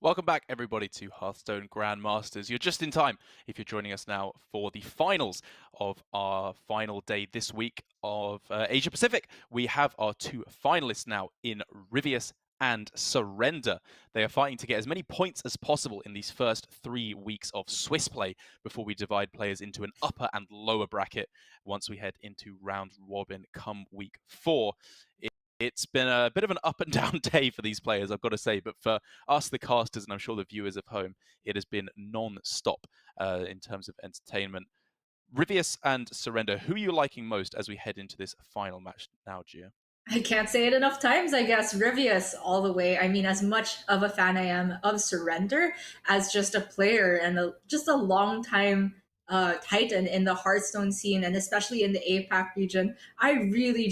Welcome back, everybody, to Hearthstone Grandmasters. You're just in time if you're joining us now for the finals of our final day this week of Asia Pacific. We have our two finalists now in Ryvius and Surrender. They are fighting to get as many points as possible in these first 3 weeks of Swiss play before we divide players into an upper and lower bracket once we head into round robin come week 4. It's been a bit of an up and down day for these players, I've got to say, but for us, the casters, and I'm sure the viewers of home, it has been non-stop in terms of entertainment. Ryvius and Surrender, who are you liking most as we head into this final match now, Gia? I can't say it enough times, I guess. Ryvius all the way. I mean, as much of a fan I am of Surrender as just a player and just a long time titan in the Hearthstone scene and especially in the APAC region, I really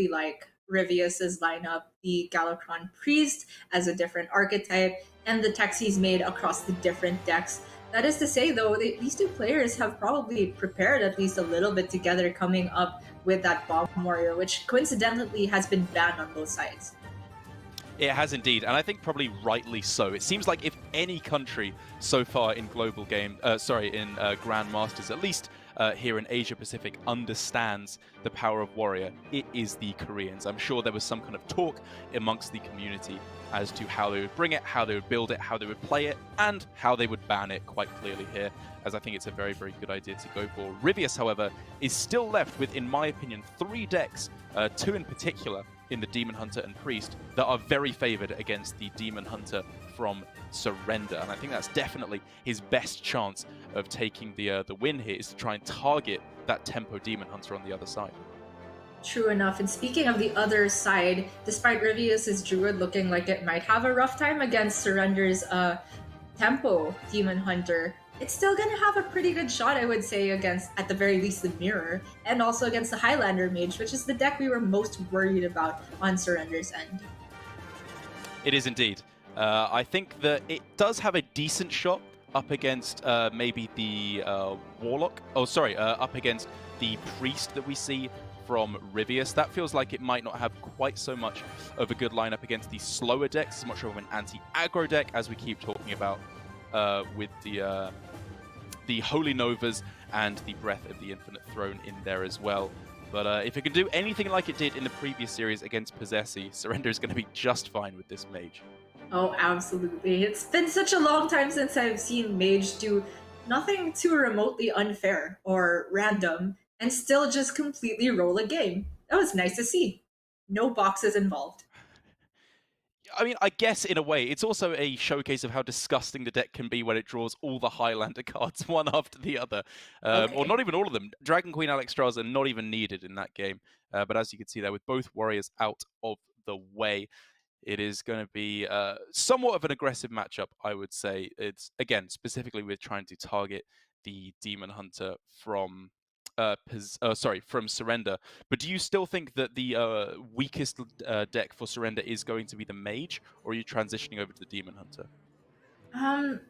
like Ryvius's lineup. The Galakron Priest as a different archetype and the techs he's made across the different decks. That is to say, though, these two players have probably prepared at least a little bit together coming up with that Bomb Warrior, which coincidentally has been banned on both sides. It has indeed, and I think probably rightly so. It seems like if any country so far in Grandmasters, at least here in Asia Pacific, understands the power of Warrior, it is the Koreans. I'm sure there was some kind of talk amongst the community as to how they would bring it, how they would build it, how they would play it, and how they would ban it quite clearly here, as I think it's a very, very good idea to go for. Ryvius, however, is still left with, in my opinion, 3 decks, 2 in particular, in the Demon Hunter and Priest, that are very favored against the Demon Hunter from Surrender. And I think that's definitely his best chance of taking the win here, is to try and target that tempo Demon Hunter on the other side. True enough. And speaking of the other side, despite Ryvius's Druid looking like it might have a rough time against Surrender's tempo Demon Hunter, it's still going to have a pretty good shot, I would say, against, at the very least, the Mirror, and also against the Highlander Mage, which is the deck we were most worried about on Surrender's end. It is indeed. I think that it does have a decent shot up against maybe the Warlock. Oh, sorry, up against the Priest that we see from Ryvius. That feels like it might not have quite so much of a good lineup against the slower decks. It's much more of an anti-aggro deck, as we keep talking about with the Holy Novas and the Breath of the Infinite Throne in there as well. But if it can do anything like it did in the previous series against Possessi, Surrender is going to be just fine with this Mage. Oh, absolutely. It's been such a long time since I've seen Mage do nothing too remotely unfair or random and still just completely roll a game. That was nice to see. No boxes involved. I mean, I guess in a way, it's also a showcase of how disgusting the deck can be when it draws all the Highlander cards one after the other. Okay. Or not even all of them. Dragon Queen Alexstrasza are not even needed in that game. But as you can see there, with both warriors out of the way, it is going to be somewhat of an aggressive matchup, I would say. It's, again, specifically with trying to target the Demon Hunter from from Surrender. But do you still think that the weakest deck for Surrender is going to be the Mage, or are you transitioning over to the Demon Hunter? Um,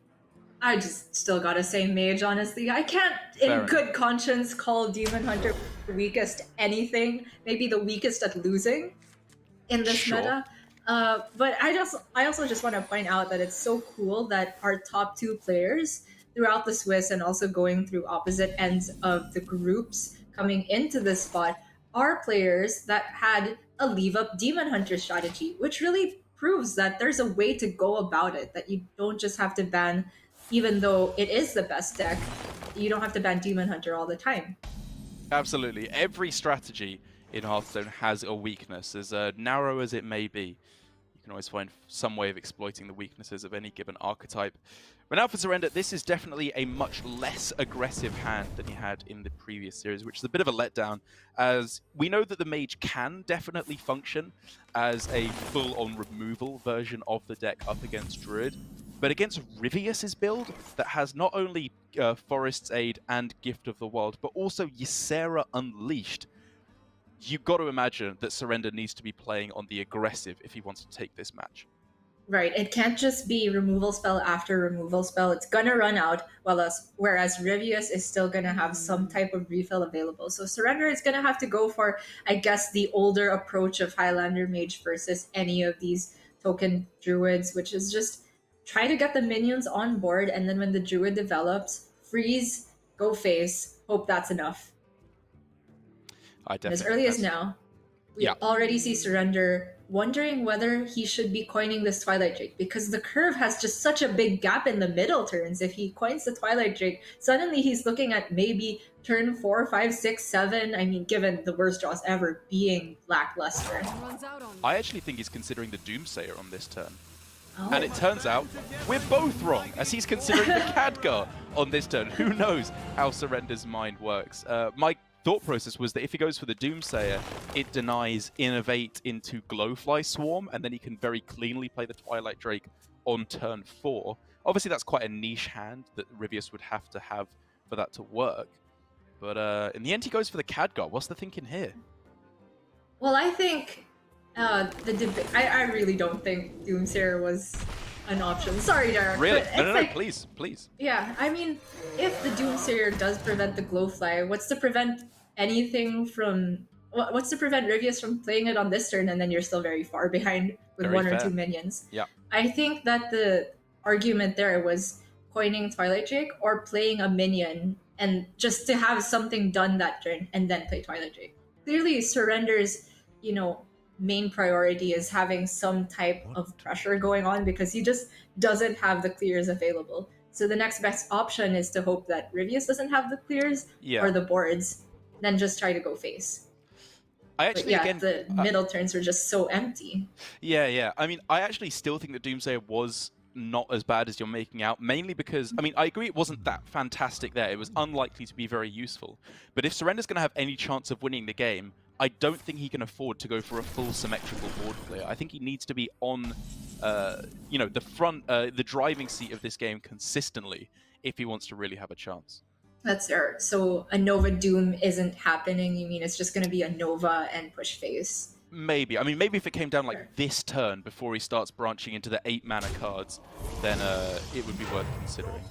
I just still gotta say Mage, honestly. I can't, Fair in enough. good conscience, call Demon Hunter weakest anything. Maybe the weakest at losing in this Sure. meta. But I also just want to point out that it's so cool that our top 2 players throughout the Swiss and also going through opposite ends of the groups coming into this spot are players that had a leave up Demon Hunter strategy, which really proves that there's a way to go about it, that you don't just have to ban, even though it is the best deck, you don't have to ban Demon Hunter all the time. Absolutely. Every strategy in Hearthstone has a weakness, as narrow as it may be. You can always find some way of exploiting the weaknesses of any given archetype. But now for Surrender, this is definitely a much less aggressive hand than he had in the previous series, which is a bit of a letdown, as we know that the Mage can definitely function as a full-on removal version of the deck up against Druid. But against Ryvius's build, that has not only Forest's Aid and Gift of the Wild, but also Ysera Unleashed, you've got to imagine that Surrender needs to be playing on the aggressive if he wants to take this match. Right. It can't just be removal spell after removal spell. It's gonna run out, whereas Ryvius is still gonna have some type of refill available. So Surrender is gonna have to go for, I guess, the older approach of Highlander Mage versus any of these token druids, which is just try to get the minions on board, and then when the druid develops, freeze, go face, hope that's enough. I And as definitely early think as now, we yeah. already see Surrender wondering whether he should be coining this Twilight Drake, because the curve has just such a big gap in the middle turns. If he coins the Twilight Drake, suddenly he's looking at maybe turn 4, 5, 6, 7. I mean, given the worst draws ever being lackluster. I actually think he's considering the Doomsayer on this turn. Oh. And it turns out we're both wrong, as he's considering the Khadgar on this turn. Who knows how Surrender's mind works? My thought process was that if he goes for the Doomsayer, it denies Innovate into Glowfly Swarm, and then he can very cleanly play the Twilight Drake on turn 4. Obviously, that's quite a niche hand that Ryvius would have to have for that to work. But in the end, he goes for the Khadgar. What's the thinking here? Well, I think I really don't think Doomsayer was an option. Sorry, Derek. Really? But No, please. Yeah, I mean, if the Doomsayer does prevent the Glowfly, what's to prevent anything from... What's to prevent Ryvius from playing it on this turn, and then you're still very far behind with Very one fair. or two minions? Yeah. I think that the argument there was coining Twilight Drake or playing a minion, and just to have something done that turn and then play Twilight Drake. Clearly, Surrender's, main priority is having some type of pressure going on, because he just doesn't have the clears available. So the next best option is to hope that Ryvius doesn't have the clears or the boards, then just try to go face. The middle turns were just so empty. Yeah. I mean, I actually still think that Doomsayer was not as bad as you're making out, mainly because, I mean, I agree it wasn't that fantastic there. It was unlikely to be very useful. But if Surrender's going to have any chance of winning the game, I don't think he can afford to go for a full symmetrical board player. I think he needs to be on, the front, the driving seat of this game consistently if he wants to really have a chance. That's fair. So a Nova Doom isn't happening. You mean it's just going to be a Nova and push face? Maybe. I mean, maybe if it came down like this turn before he starts branching into the 8 mana cards, then it would be worth considering.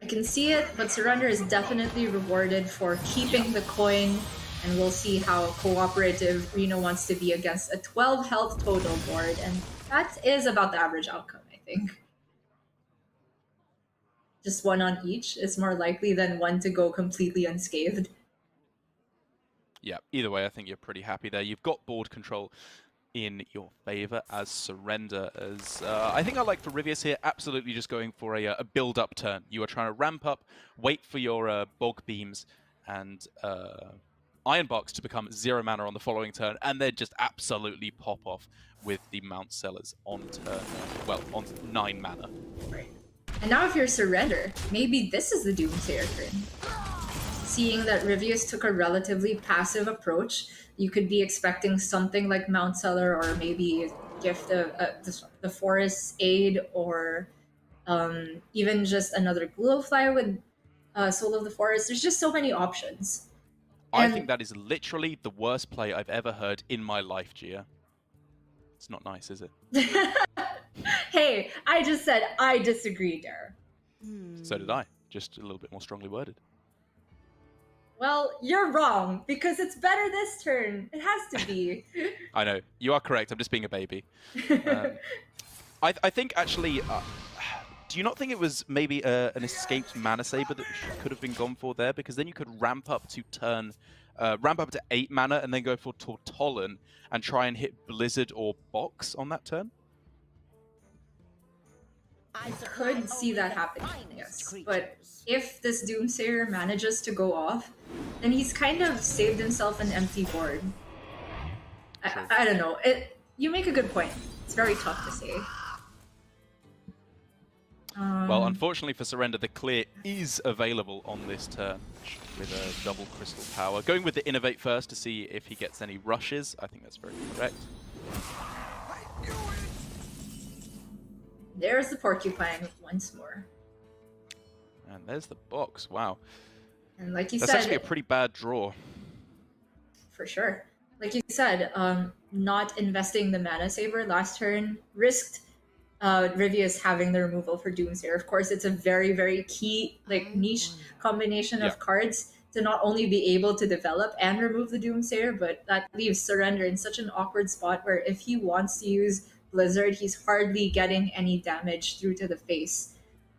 I can see it, but Surrender is definitely rewarded for keeping the coin, and we'll see how cooperative Reno wants to be against a 12 health total board, and that is about the average outcome, I think. Just one on each is more likely than one to go completely unscathed. Yeah, either way, I think you're pretty happy there. You've got board control in your favor as Surrender. As I think I like for Ryvius here, absolutely just going for a build-up turn. You are trying to ramp up, wait for your Bog Beams and Iron Box to become 0 mana on the following turn, and then just absolutely pop off with the Mount Sellers on turn, on 9 mana. Right. And now if you're Surrender, maybe this is the Doomsayer turn. Seeing that Ryvius took a relatively passive approach, you could be expecting something like Mount Seller, or maybe gift the Forest Aid, or even just another Glowfly with Soul of the Forest. There's just so many options. I think that is literally the worst play I've ever heard in my life, Gia. It's not nice, is it? Hey, I just said I disagree, Dare. So did I, just a little bit more strongly worded. Well, you're wrong, because it's better this turn. It has to be. I know, you are correct. I'm just being a baby. I think, actually, do you not think it was maybe an escaped Mana Saber that could have been gone for there? Because then you could ramp up to 8 mana and then go for Tortollan and try and hit Blizzard or Box on that turn? I could see that happening, yes. But if this Doomsayer manages to go off, then he's kind of saved himself an empty board. I don't know. You make a good point. It's very tough to say. Well, unfortunately for Surrender, the clear is available on this turn with a double crystal power. Going with the Innovate first to see if he gets any rushes. I think that's very correct. There's the Porcupine once more. And there's the Box. Wow. And like you that's said... That's actually a pretty bad draw. For sure. Like you said, not investing the Mana Saber last turn risked Ryvius having the removal for Doomsayer. Of course, it's a very, very key, niche combination of cards to not only be able to develop and remove the Doomsayer, but that leaves Surrender in such an awkward spot where if he wants to use Blizzard, he's hardly getting any damage through to the face.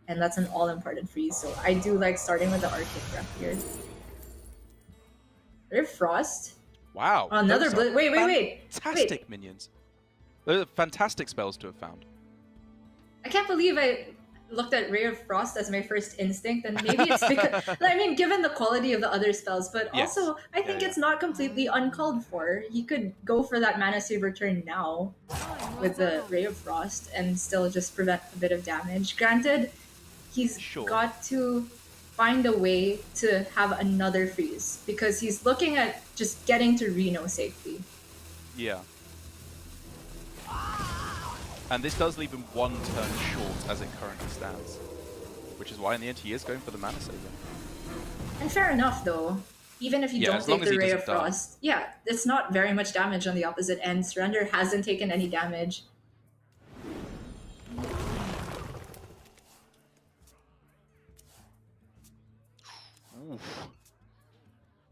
And that's an all-important freeze. So I do like starting with the Arctic Breath here. Ray of Frost. Wow. Another those are wait. Fantastic minions. Those are fantastic spells to have found. I can't believe I looked at Ray of Frost as my first instinct, and maybe it's because I mean, given the quality of the other spells, but Yes. also I think it's not completely uncalled for. He could go for that mana saver turn now with the Ray of Frost and still just prevent a bit of damage. Granted, he's got to find a way to have another freeze because he's looking at just getting to Reno safely. Yeah. And this does leave him one turn short as it currently stands, which is why in the end he is going for the mana saver. And fair enough though, even if you don't take the Ray of Frost, yeah, it's not very much damage on the opposite end. Surrender hasn't taken any damage. Oof.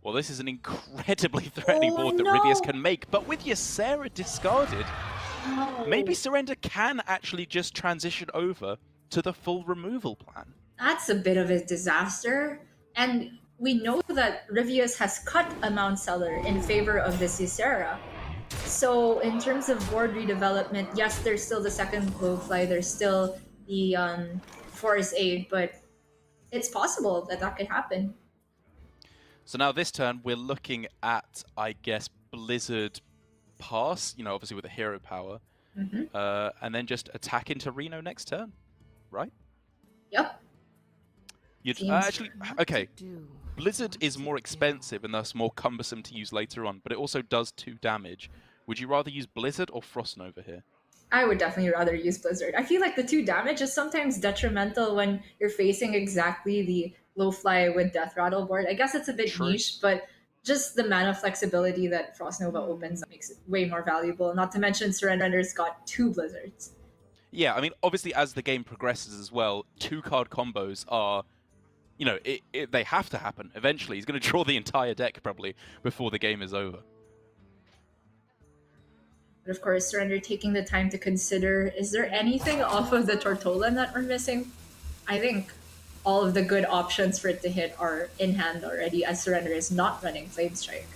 Well, this is an incredibly threatening board that Ryvius can make, but with Ysera discarded, maybe Surrender can actually just transition over to the full removal plan. That's a bit of a disaster, and we know that Ryvius has cut a Mount Seller in favor of this Ysera. So in terms of board redevelopment, yes, there's still the second Glowfly, there's still the Forest Aid, but it's possible that that could happen. So now this turn, we're looking at, I guess, Blizzard pass, you know, obviously with the hero power, and then just attack into Reno next turn, right? Yep. You'd actually, okay, Blizzard is more expensive and thus more cumbersome to use later on, but it also does 2 damage. Would you rather use Blizzard or Frost Nova here? I would definitely rather use Blizzard. I feel like the 2 damage is sometimes detrimental when you're facing exactly the low fly with Death Rattle board. I guess it's a bit niche, but just the mana flexibility that Frost Nova opens makes it way more valuable. Not to mention Surrender's got 2 Blizzards. Yeah, I mean, obviously as the game progresses as well, 2-card combos are, you know, they have to happen eventually. He's going to draw the entire deck probably before the game is over. But of course, Surrender taking the time to consider, is there anything off of the Tortolan that we're missing? I think all of the good options for it to hit are in hand already, as Surrender is not running Flame Strike.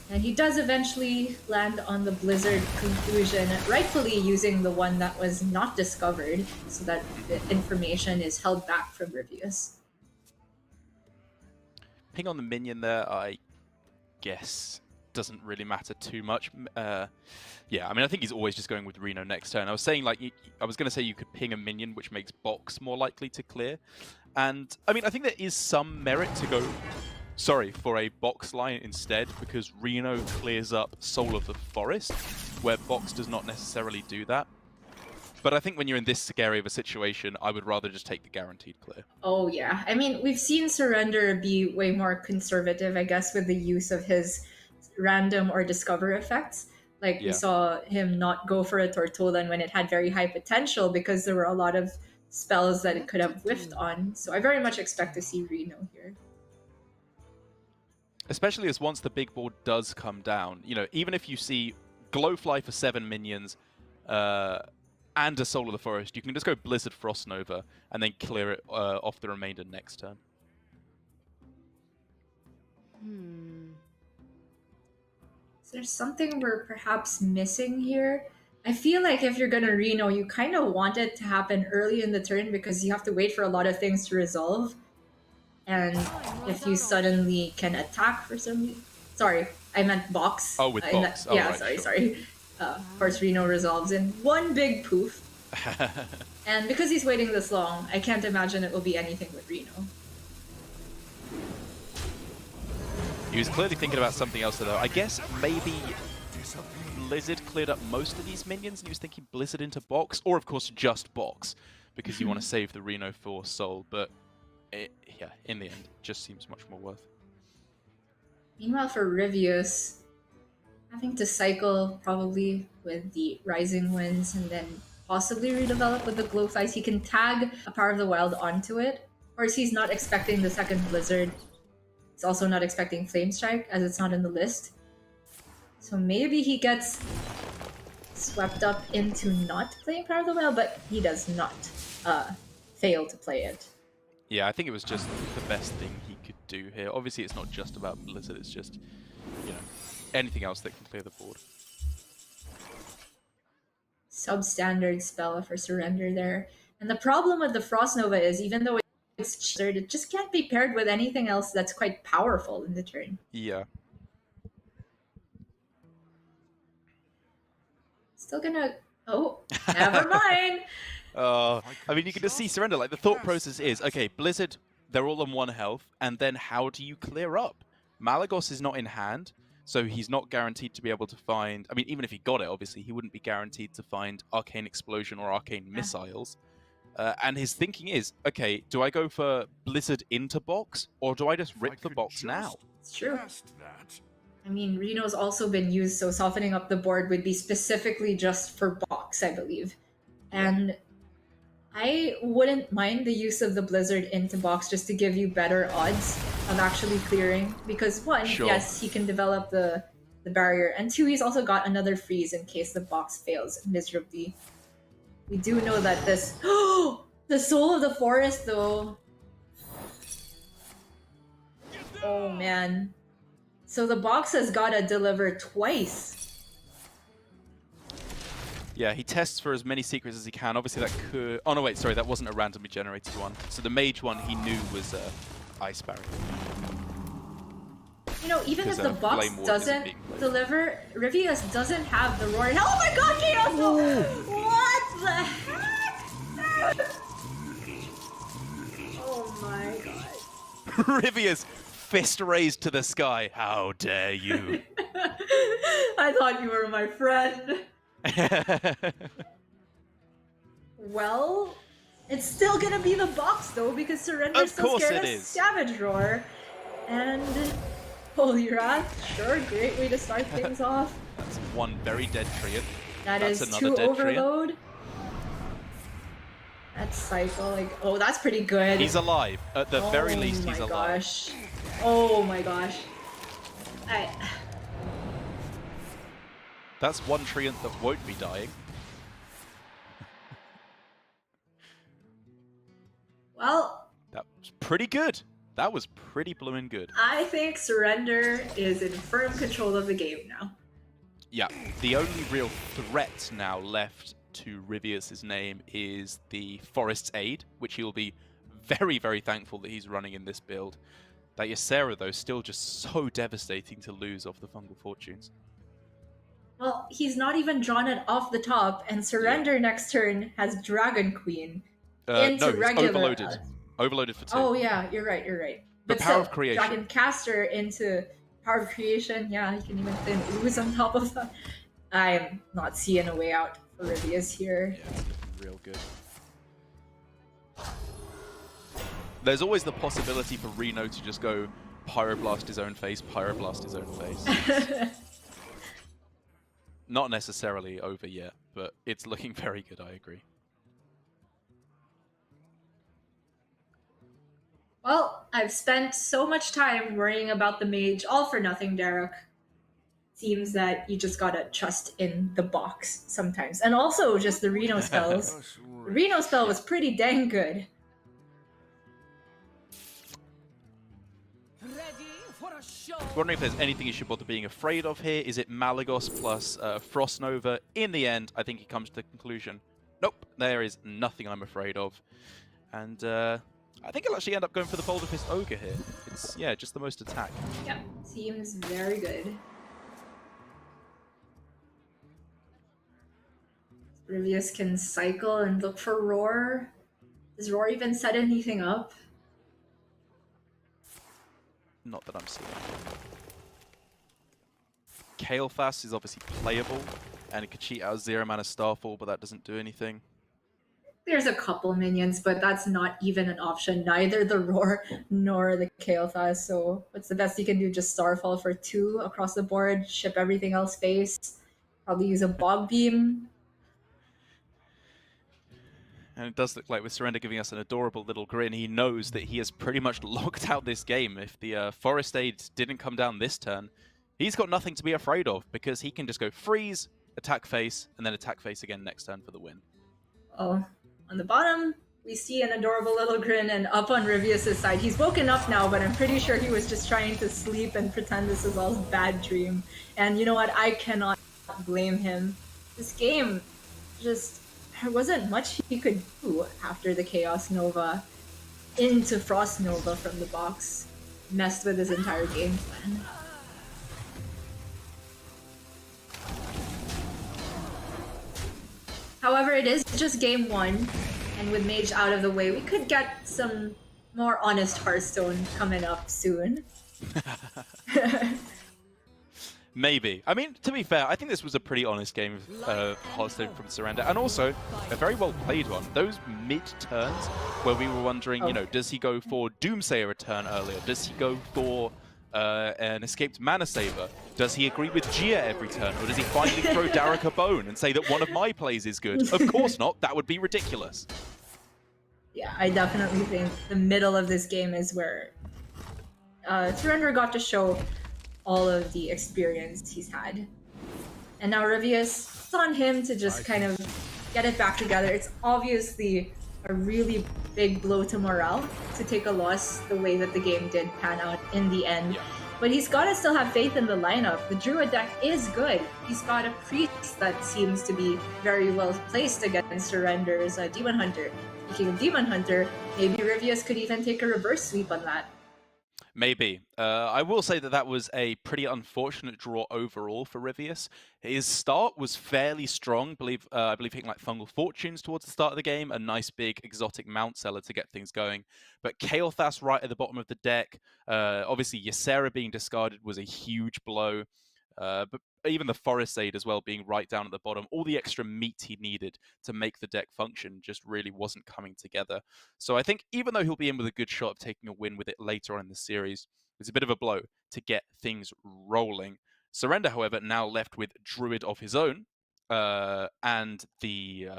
And he does eventually land on the Blizzard conclusion, rightfully using the one that was not discovered, so that the information is held back from Ryvius. Ping on the minion there, I guess, doesn't really matter too much. Yeah, I mean, I think he's always just going with Reno next turn. I was saying, like, I was going to say you could ping a minion, which makes box more likely to clear. And, I mean, I think there is some merit to go, for a box line instead, because Reno clears up Soul of the Forest, where box does not necessarily do that. But I think when you're in this scary of a situation, I would rather just take the guaranteed clear. Oh, yeah. I mean, we've seen Surrender be way more conservative, I guess, with the use of his random or discover effects. Like, we saw him not go for a Tortolan when it had very high potential because there were a lot of spells that it could have whiffed on. So I very much expect to see Reno here. Especially as once the big board does come down, you know, even if you see Glowfly for 7 minions, and a Soul of the Forest, you can just go Blizzard Frost Nova and then clear it off the remainder next turn. Is there something we're perhaps missing here? I feel like if you're going to Reno, you kind of want it to happen early in the turn because you have to wait for a lot of things to resolve. And if you suddenly can attack for some reason... Sorry, I meant box. Oh, with box. Yeah, right, sorry. Of course, Reno resolves in one big poof. And because he's waiting this long, I can't imagine it will be anything with Reno. He was clearly thinking about something else, though. I guess maybe Blizzard cleared up most of these minions, and he was thinking Blizzard into box, or of course just box, because you want to save the Reno for Soul. But yeah, in the end, it just seems much more worth. Meanwhile, for Ryvius, having to cycle probably with the Rising Winds and then possibly redevelop with the Glowflies. He can tag a Power of the Wild onto it. Of course, he's not expecting the second Blizzard. He's also not expecting Flame Strike as it's not in the list. So maybe he gets swept up into not playing Power of the Whale, but he does not fail to play it. Yeah, I think it was just the best thing he could do here. Obviously, it's not just about Blizzard, it's just, you know, anything else that can clear the board. Substandard spell for Surrender there. And the problem with the Frost Nova is, even though it's cheated, it just can't be paired with anything else that's quite powerful in the turn. Yeah. Still gonna... Oh, never mind! I mean, you can just see Surrender. Like, the thought process is, okay, Blizzard, they're all on 1 health, and then how do you clear up? Malagos is not in hand, so he's not guaranteed to be able to find... I mean, even if he got it, obviously, he wouldn't be guaranteed to find Arcane Explosion or Arcane Missiles. And his thinking is, okay, do I go for Blizzard into box, or do I just rip the box now? It's true. I mean, Reno's also been used, so softening up the board would be specifically just for box, I believe. And I wouldn't mind the use of the Blizzard into box just to give you better odds of actually clearing. Because one, yes, he can develop the barrier, and two, he's also got another freeze in case the box fails miserably. We do know that this... Oh! The Soul of the Forest, though. Oh, man. So the box has gotta deliver twice. Yeah, he tests for as many secrets as he can. Obviously, that could... Oh, no, wait, sorry, that wasn't a randomly generated one. So the mage one he knew was Ice Barrier. You know, even if the box doesn't deliver, Ryvius doesn't have the roar. Oh my god, Chaos! What the heck? Oh my god. Ryvius, fist raised to the sky. How dare you? I thought you were my friend. Well, it's still gonna be the box though, because Surrender's still scared of Savage Roar. And Holy Wrath, sure, great way to start things off. That's one very dead Treant. That's two Overload. Treant. That's Cycle, like, oh, that's pretty good. He's alive. At the very least, he's alive. Gosh. Oh my gosh. That's one Treant that won't be dying. Well, that was pretty good. That was pretty bloomin' good. I think Surrender is in firm control of the game now. Yeah, the only real threat now left to Ryvius' name is the Forest's Aid, which he'll be very, very thankful that he's running in this build. That Ysera, though, still just so devastating to lose off the Fungal Fortunes. Well, he's not even drawn it off the top, and Surrender next turn has Dragon Queen into regular. Overloaded. Overloaded for 2. Oh yeah, you're right, you're right. But Power of Creation. Dragon Caster into Power of Creation, yeah, he can even thin ooze on top of that. I'm not seeing a way out for Ryvius here. Yeah, it's looking real good. There's always the possibility for Reno to just go Pyroblast his own face, Pyroblast his own face. Not necessarily over yet, but it's looking very good, I agree. Well, I've spent so much time worrying about the mage, all for nothing, Derek. Seems that you just gotta trust in the box sometimes. And also just the Reno spells. The Reno spell was pretty dang good. Wondering if there's anything you should bother being afraid of here. Is it Malagos plus Frost Nova? In the end, I think he comes to the conclusion, nope, there is nothing I'm afraid of. And I think I'll actually end up going for the Boulder Fist Ogre here. It's, yeah, just the most attack. Yep, seems very good. Ryvius can cycle and look for Roar. Does Roar even set anything up? Not that I'm seeing. Kael'thas is obviously playable, and it could cheat out 0 mana Starfall, but that doesn't do anything. There's a couple minions, but that's not even an option. Neither the Roar nor the Kael'thas. So what's the best you can do? Just Starfall for 2 across the board, ship everything else face. Probably use a Bog Beam. And it does look like with Surrender giving us an adorable little grin, he knows that he has pretty much locked out this game. If the Forest Aid didn't come down this turn, he's got nothing to be afraid of because he can just go freeze, attack face, and then attack face again next turn for the win. Oh, on the bottom, we see an adorable little grin, and up on Ryvius' side, he's woken up now, but I'm pretty sure he was just trying to sleep and pretend this is all a bad dream. And you know what? I cannot blame him. This game just... there wasn't much he could do after the Chaos Nova into Frost Nova from the box. Messed with his entire game plan. However, it is just game 1, and with Mage out of the way, we could get some more honest Hearthstone coming up soon. Maybe. I mean, to be fair, I think this was a pretty honest game of Hearthstone from Surrender, and also a very well played one. Those mid-turns where we were wondering, you know, does he go for Doomsayer a turn earlier? Does he go for an escaped Mana Saver? Does he agree with Gia every turn? Or does he finally throw Derek a bone and say that one of my plays is good? Of course not. That would be ridiculous. Yeah, I definitely think the middle of this game is where Surrender got to show all of the experience he's had. And now Ryvius, it's on him to just kind of get it back together. It's obviously a really big blow to morale to take a loss the way that the game did pan out in the end. Yeah. But he's got to still have faith in the lineup. The Druid deck is good. He's got a Priest that seems to be very well placed against Surrender's Demon Hunter. Speaking of Demon Hunter, maybe Ryvius could even take a reverse sweep on that. Maybe. I will say that that was a pretty unfortunate draw overall for Ryvius. His start was fairly strong. I believe hitting like Fungal Fortunes towards the start of the game, a nice big exotic Mount Seller to get things going. But Kael'thas right at the bottom of the deck, obviously Ysera being discarded was a huge blow. But even the Forest Aid as well being right down at the bottom, all the extra meat he needed to make the deck function just really wasn't coming together. So I think even though he'll be in with a good shot of taking a win with it later on in the series, it's a bit of a blow to get things rolling. Surrender, however, now left with Druid of his own and the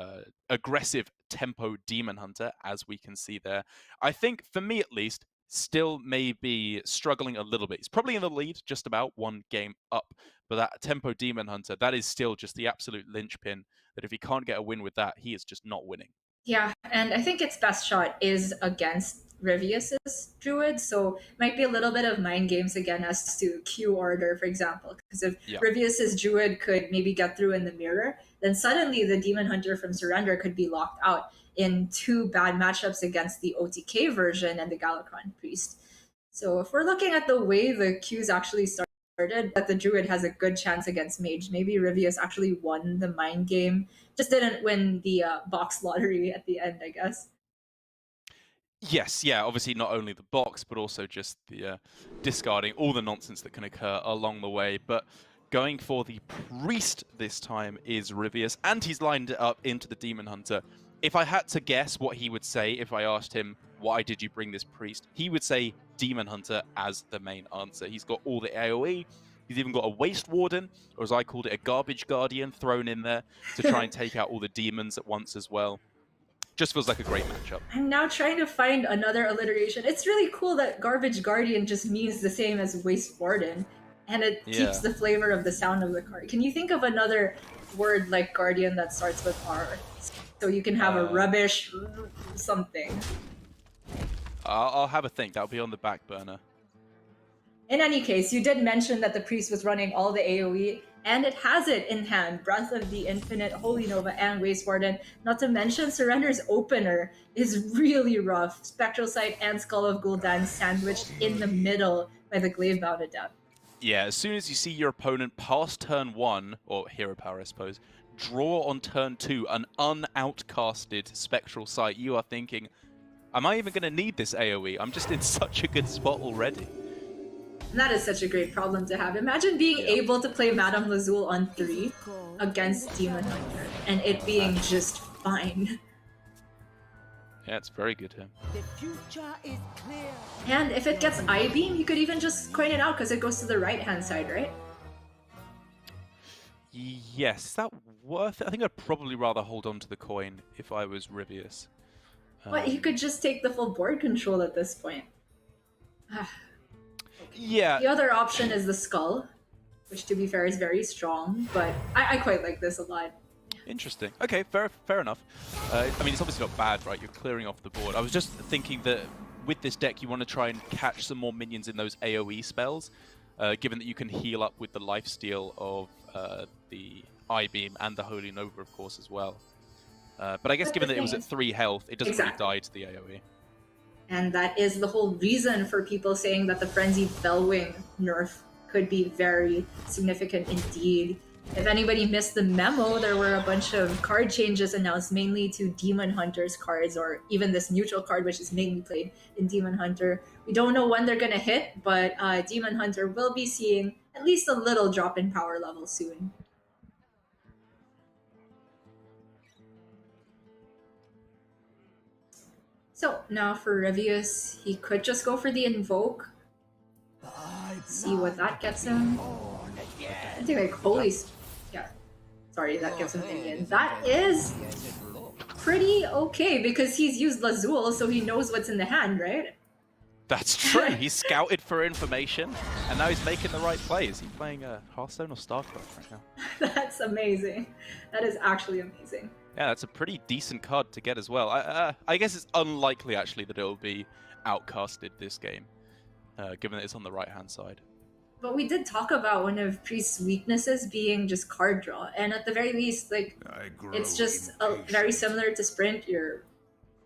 aggressive tempo Demon Hunter, as we can see there. I think, for me at least, still may be struggling a little bit. He's probably in the lead, just about one game up. But that tempo Demon Hunter, that is still just the absolute linchpin, that if he can't get a win with that, he is just not winning. Yeah, and I think its best shot is against Ryvius's Druid, so might be a little bit of mind games again as to Q order, for example. Because if Ryvius's Druid could maybe get through in the mirror, then suddenly the Demon Hunter from Surrender could be locked out in 2 bad matchups against the OTK version and the Galakron Priest. So if we're looking at the way the Qs actually started, that the Druid has a good chance against Mage. Maybe Ryvius actually won the mind game, just didn't win the box lottery at the end, I guess. Yes, yeah, obviously not only the box, but also just the discarding all the nonsense that can occur along the way. But going for the Priest this time is Ryvius, and he's lined it up into the Demon Hunter. If I had to guess what he would say if I asked him, why did you bring this Priest? He would say Demon Hunter as the main answer. He's got all the AoE. He's even got a Waste Warden, or as I called it, a Garbage Guardian thrown in there to try and take out all the demons at once as well. Just feels like a great matchup. I'm now trying to find another alliteration. It's really cool that Garbage Guardian just means the same as Waste Warden, and it keeps the flavor of the sound of the card. Can you think of another word like Guardian that starts with R? So you can have a rubbish something. I'll have a think. That'll be on the back burner. In any case, you did mention that the Priest was running all the AoE, and it has it in hand. Breath of the Infinite, Holy Nova, and Waste Warden. Not to mention, Surrender's opener is really rough. Spectral Sight and Skull of Gul'dan sandwiched in the middle by the Glaive-bound Adept. Yeah, as soon as you see your opponent pass turn 1, or Hero Power, I suppose, draw on turn 2 an unoutcasted Spectral Sight, you are thinking, am I even going to need this AoE? I'm just in such a good spot already. And that is such a great problem to have. Imagine being able to play Madame Lazul on 3 against Demon Hunter, and it being just fine. Yeah, it's very good here. The future is clear. And if it gets I-Beam, you could even just coin it out because it goes to the right-hand side, right? Yes, is that worth it. I think I'd probably rather hold on to the coin if I was Ryvius. But you could just take the full board control at this point. Yeah. The other option is the skull, which to be fair is very strong, but I quite like this a lot. Interesting. Okay, fair enough. I mean, it's obviously not bad, right? You're clearing off the board. I was just thinking that with this deck, you want to try and catch some more minions in those AoE spells, given that you can heal up with the lifesteal of the I-Beam and the Holy Nova, of course, as well. But I guess given that it was at 3 health, it doesn't really die to the AoE. And that is the whole reason for people saying that the Frenzied Bellwing nerf could be very significant indeed. If anybody missed the memo, there were a bunch of card changes announced mainly to Demon Hunter's cards, or even this neutral card, which is mainly played in Demon Hunter. We don't know when they're going to hit, but Demon Hunter will be seeing at least a little drop in power level soon. So now for Ryvius, he could just go for the Invoke. See what that gets him. I think like holy, yeah. Sorry, that gives him minion. That is pretty okay because he's used Lazul, so he knows what's in the hand, right? That's true. He's scouted for information, and now he's making the right play. Is he playing Hearthstone or StarCraft right now? That's amazing. That is actually amazing. Yeah, that's a pretty decent card to get as well. I guess it's unlikely, actually, that it will be outcasted this game, given that it's on the right-hand side. But we did talk about one of Priest's weaknesses being just card draw, and at the very least, like, it's just very similar to Sprint. You're,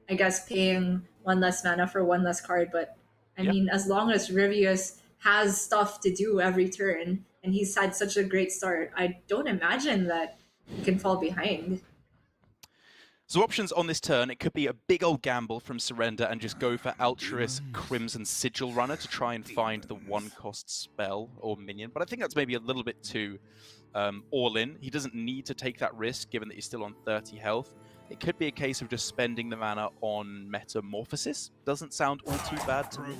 I guess, paying 1 less mana for 1 less card, but I mean, as long as Ryvius has stuff to do every turn, and he's had such a great start, I don't imagine that he can fall behind. So options on this turn, it could be a big old gamble from Surrender and just go for Altruist Crimson Sigil Runner to try and find the 1-cost spell or minion, but I think that's maybe a little bit too all-in. He doesn't need to take that risk given that he's still on 30 health. It could be a case of just spending the mana on Metamorphosis. Doesn't sound all too bad to me.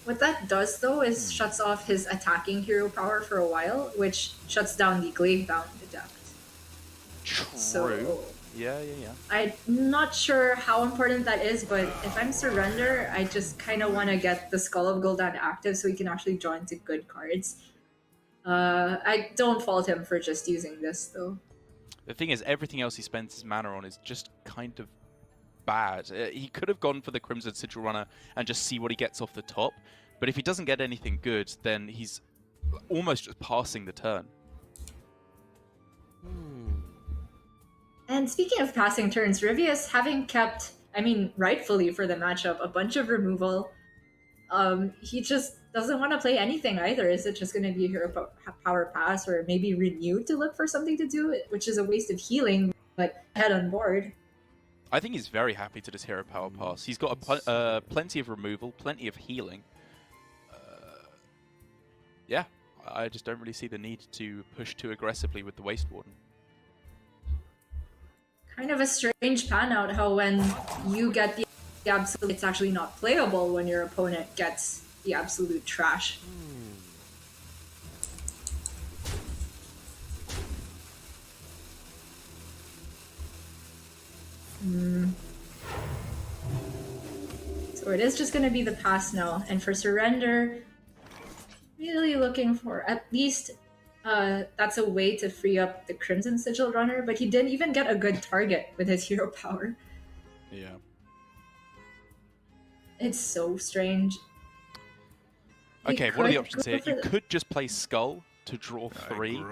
What that does, though, is shuts off his attacking hero power for a while, which shuts down the Glaive-bound Adept. True. So, yeah. I'm not sure how important that is, but if I'm Surrender, I just kind of want to get the Skull of Gul'dan active so he can actually draw into good cards. I don't fault him for just using this, though. The thing is, everything else he spends his mana on is just kind of bad. He could have gone for the Crimson Sigil Runner and just see what he gets off the top, but if he doesn't get anything good, then he's almost just passing the turn. And speaking of passing turns, Ryvius having kept, I mean, rightfully for the matchup, a bunch of removal, he just doesn't want to play anything either. Is it just going to be a hero power pass or maybe renew to look for something to do, which is a waste of healing, but head on board? I think he's very happy to just hero power pass. He's got plenty of removal, plenty of healing. Yeah, I just don't really see the need to push too aggressively with the Waste Warden. Kind of a strange pan out how when you get the absolute, it's actually not playable when your opponent gets the absolute trash. So it is just going to be the pass now, and for Surrender, really looking for at least that's a way to free up the Crimson Sigil Runner, but he didn't even get a good target with his hero power. Yeah. It's so strange. Okay, what are the options here? You could just play Skull to draw 3.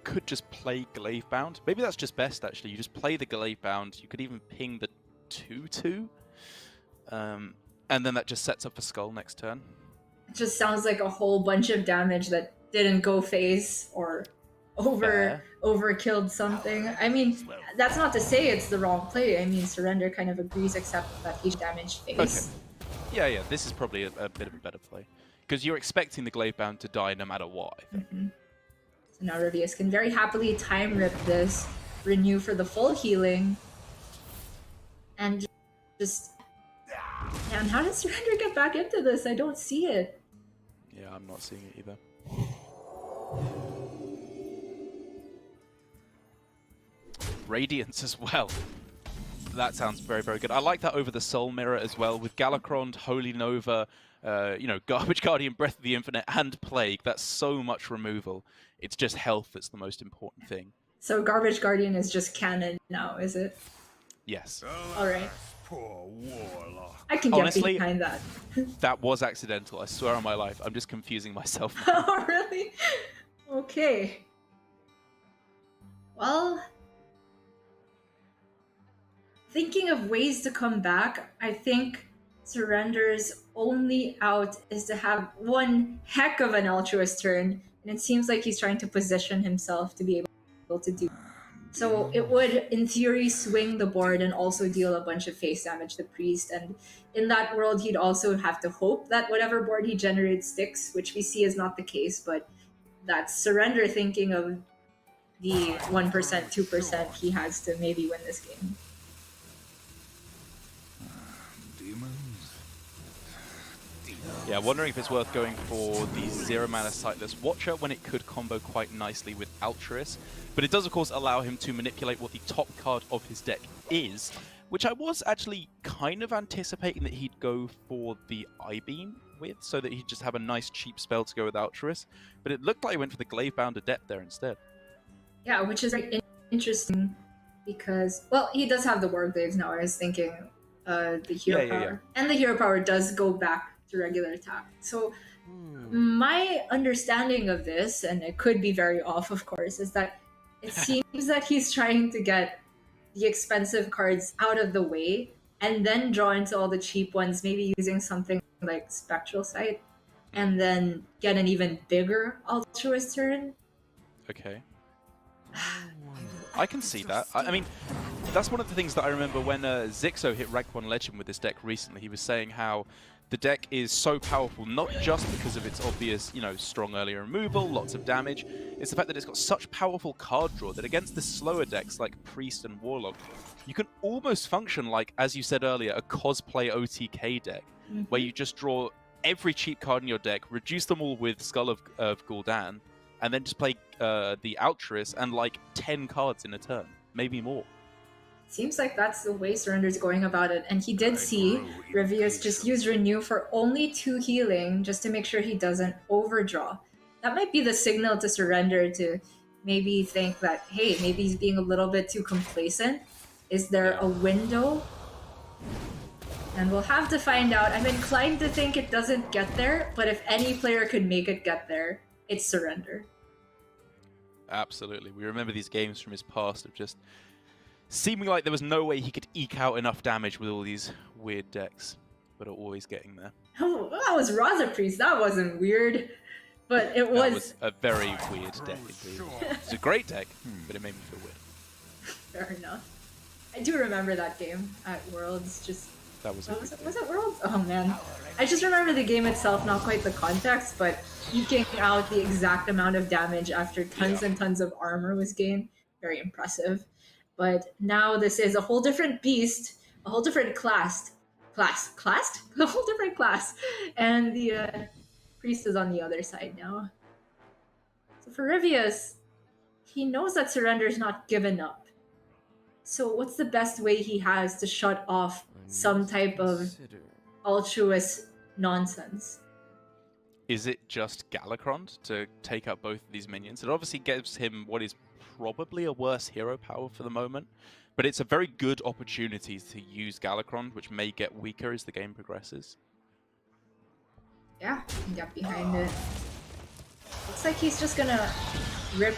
Could just play Glaive-bound. Maybe that's just best, actually. You just play the Glaive-bound. You could even ping the 2/2. And then that just sets up for Skull next turn. It just sounds like a whole bunch of damage that didn't go phase or overkilled something. I mean, that's not to say it's the wrong play. I mean, Surrender kind of agrees, except that he damaged face. Okay. Yeah, this is probably a bit of a better play. Because you're expecting the Glaive-bound to die no matter what, I think. So now Ryvius can very happily time rip this, renew for the full healing, and just... Man, how does Surrender get back into this? I don't see it. Yeah, I'm not seeing it either. Radiance as well. That sounds very, very good. I like that over the Soul Mirror as well. With Galakrond, Holy Nova, you know, Garbage Guardian, Breath of the Infinite, and Plague. That's so much removal. It's just health that's the most important thing. So Garbage Guardian is just canon now, is it? Yes. Alright. Poor warlock. I can get Honestly, behind that. That was accidental. I swear on my life. I'm just confusing myself. Oh, really? Okay. Well, thinking of ways to come back, I think Surrender's only out is to have one heck of an Altruist turn, and it seems like he's trying to position himself to be able to do. So it would, in theory, swing the board and also deal a bunch of face damage to Priest, and in that world, he'd also have to hope that whatever board he generates sticks, which we see is not the case, but that's Surrender thinking of the 1%, 2% he has to maybe win this game. Yeah, wondering if it's worth going for the 0-mana Sightless Watcher when it could combo quite nicely with Altruist. But it does, of course, allow him to manipulate what the top card of his deck is, which I was actually kind of anticipating that he'd go for the I-Beam with, so that he'd just have a nice cheap spell to go with Altruist. But it looked like he went for the Glaive-bound Adept there instead. Yeah, which is very interesting because, well, he does have the War Glaives now. I was thinking the Hero Power. And the Hero Power does go back to regular attack. So my understanding of this, and it could be very off, of course, is that it seems that he's trying to get the expensive cards out of the way and then draw into all the cheap ones, maybe using something like Spectral Sight, and then get an even bigger Altruist turn. Okay. I can see that. I mean, that's one of the things that I remember when Zixo hit Rank 1 Legend with this deck recently. He was saying how the deck is so powerful, not just because of its obvious, you know, strong early removal, lots of damage. It's the fact that it's got such powerful card draw that against the slower decks like Priest and Warlock, you can almost function like, as you said earlier, a cosplay OTK deck, where you just draw every cheap card in your deck, reduce them all with Skull of Gul'dan, and then just play the Altruist and like 10 cards in a turn, maybe more. Seems like that's the way Surrender's going about it. And he did see Ryvius just use Renew for only 2 healing just to make sure he doesn't overdraw. That might be the signal to Surrender to maybe think that, hey, maybe he's being a little bit too complacent. Is there a window? And we'll have to find out. I'm inclined to think it doesn't get there, but if any player could make it get there, it's Surrender. Absolutely. We remember these games from his past of just seeming like there was no way he could eke out enough damage with all these weird decks, but are always getting there. Oh, that was Raza Priest. That wasn't weird, but it was... That was a very weird deck indeed. It's a great deck, but it made me feel weird. Fair enough. I do remember that game at Worlds. Just That was was it Worlds? Oh man, I just remember the game itself, not quite the context, but eking out the exact amount of damage after tons and tons of armor was gained. Very impressive. But now this is a whole different beast, a whole different class, a whole different class, and the priest is on the other side now. So for Ryvius, he knows that Surrender is not given up. So what's the best way he has to shut off some type of Altruist nonsense? Is it just Galakrond to take out both of these minions? It obviously gives him what is probably a worse hero power for the moment, but it's a very good opportunity to use Galakrond, which may get weaker as the game progresses. Yeah, I can get behind it. Looks like he's just gonna rip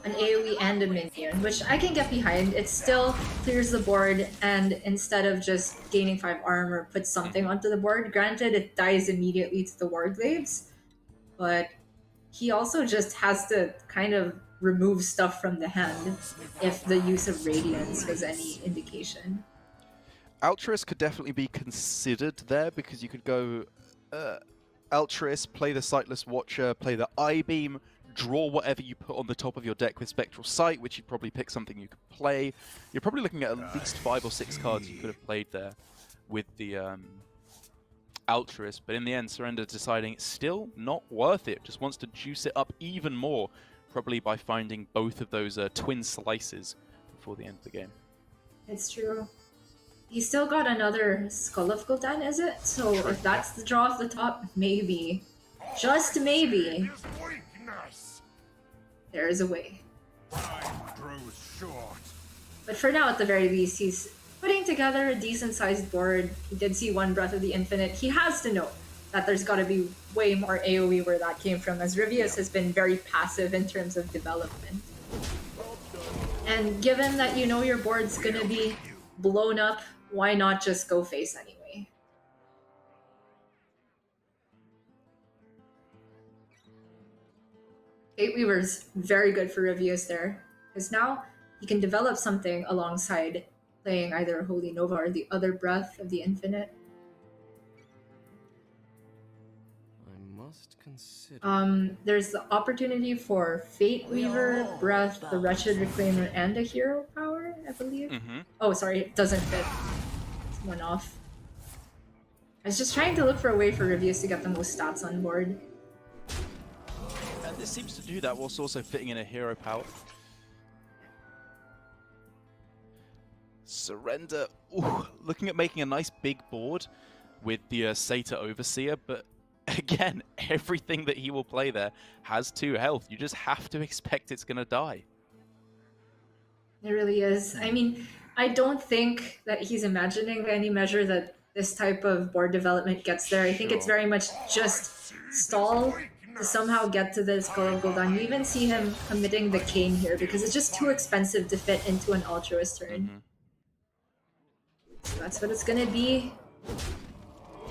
an AoE and a minion, which I can get behind. It still clears the board, and instead of just gaining 5 armor, puts something onto the board. Granted, it dies immediately to the War Glaives, but he also just has to kind of remove stuff from the hand if the use of Radiance was any indication. Altruist could definitely be considered there, because you could go Altruist, play the Sightless Watcher, play the I-Beam, draw whatever you put on the top of your deck with Spectral Sight, which you'd probably pick something you could play. You're probably looking at least 5 or 6 cards you could have played there with the Altruist, but in the end, Surrender deciding it's still not worth it. Just wants to juice it up even more, probably by finding both of those twin slices before the end of the game. It's true. He's still got another Skull of Gul'dan, is it? So if that's the draw off the top, maybe, just maybe, there is a way. But for now, at the very least, he's putting together a decent-sized board. He did see one Breath of the Infinite. He has to know that there's got to be way more AoE where that came from, as Ryvius has been very passive in terms of development. And given that you know your board's gonna be blown up, why not just go face anyway? Fate Weaver's very good for Ryvius there, because now he can develop something alongside playing either Holy Nova or the other Breath of the Infinite. I must consider. There's the opportunity for Fate Weaver, Breath, the Wretched Reclaimer, and a Hero Power, I believe. Oh, sorry, it doesn't fit. It's one off. I was just trying to look for a way for Ryvius to get the most stats on board. And this seems to do that whilst also fitting in a Hero Power. Surrender, ooh, looking at making a nice big board with the Satyr Overseer, but again, everything that he will play there has 2 health. You just have to expect it's going to die. It really is. I mean, I don't think that he's imagining by any measure that this type of board development gets there. I think it's very much just stall to somehow get to the Skull of Gul'dan. You even see him committing the Cane here because it's just too expensive to fit into an Altruist turn. So that's what it's going to be.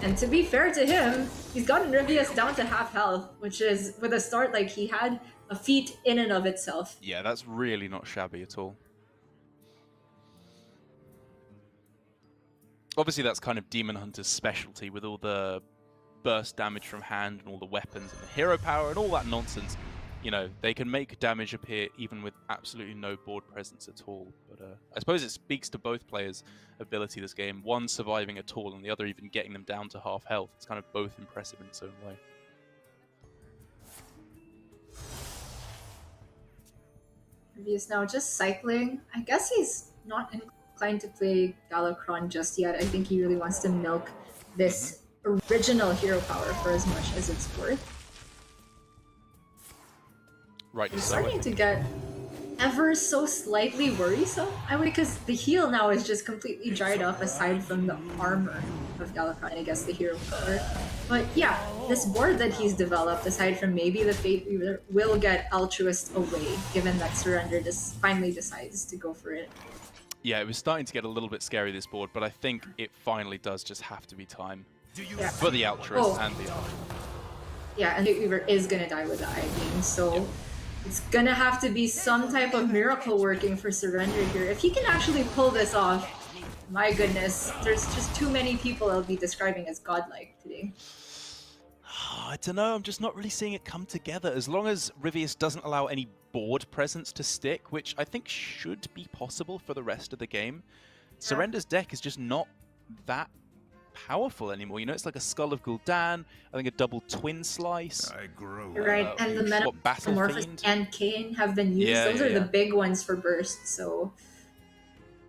And to be fair to him, he's gotten Ryvius down to half health, which is, with a start like he had, a feat in and of itself. Yeah, that's really not shabby at all. Obviously, that's kind of Demon Hunter's specialty, with all the burst damage from hand and all the weapons and the hero power and all that nonsense. You know, they can make damage appear even with absolutely no board presence at all. But I suppose it speaks to both players' ability this game. One surviving at all and the other even getting them down to half health. It's kind of both impressive in its own way. Ryvius now just cycling. I guess he's not inclined to play Galakrond just yet. I think he really wants to milk this original hero power for as much as it's worth. Right, I'm starting to get ever so slightly worrisome. Because the heal now is just completely dried up aside from the armor of Galakrond, I guess the hero power. But yeah, this board that he's developed, aside from maybe the Fate Weaver, will get Altruist away, given that Surrender just finally decides to go for it. Yeah, it was starting to get a little bit scary, this board, but I think it finally does just have to be time for the Altruist and the Armor. Yeah, and Fate Weaver is going to die with the I-Beam, so it's going to have to be some type of miracle working for Surrender here. If he can actually pull this off, my goodness, there's just too many people I'll be describing as godlike today. I don't know, I'm just not really seeing it come together. As long as Ryvius doesn't allow any board presence to stick, which I think should be possible for the rest of the game, Surrender's deck is just not that powerful anymore. You know, it's like a Skull of Gul'dan, I think a double Twin Slice. You're right, and the Metamorphosis and Cane have been used. Those are the big ones for burst, so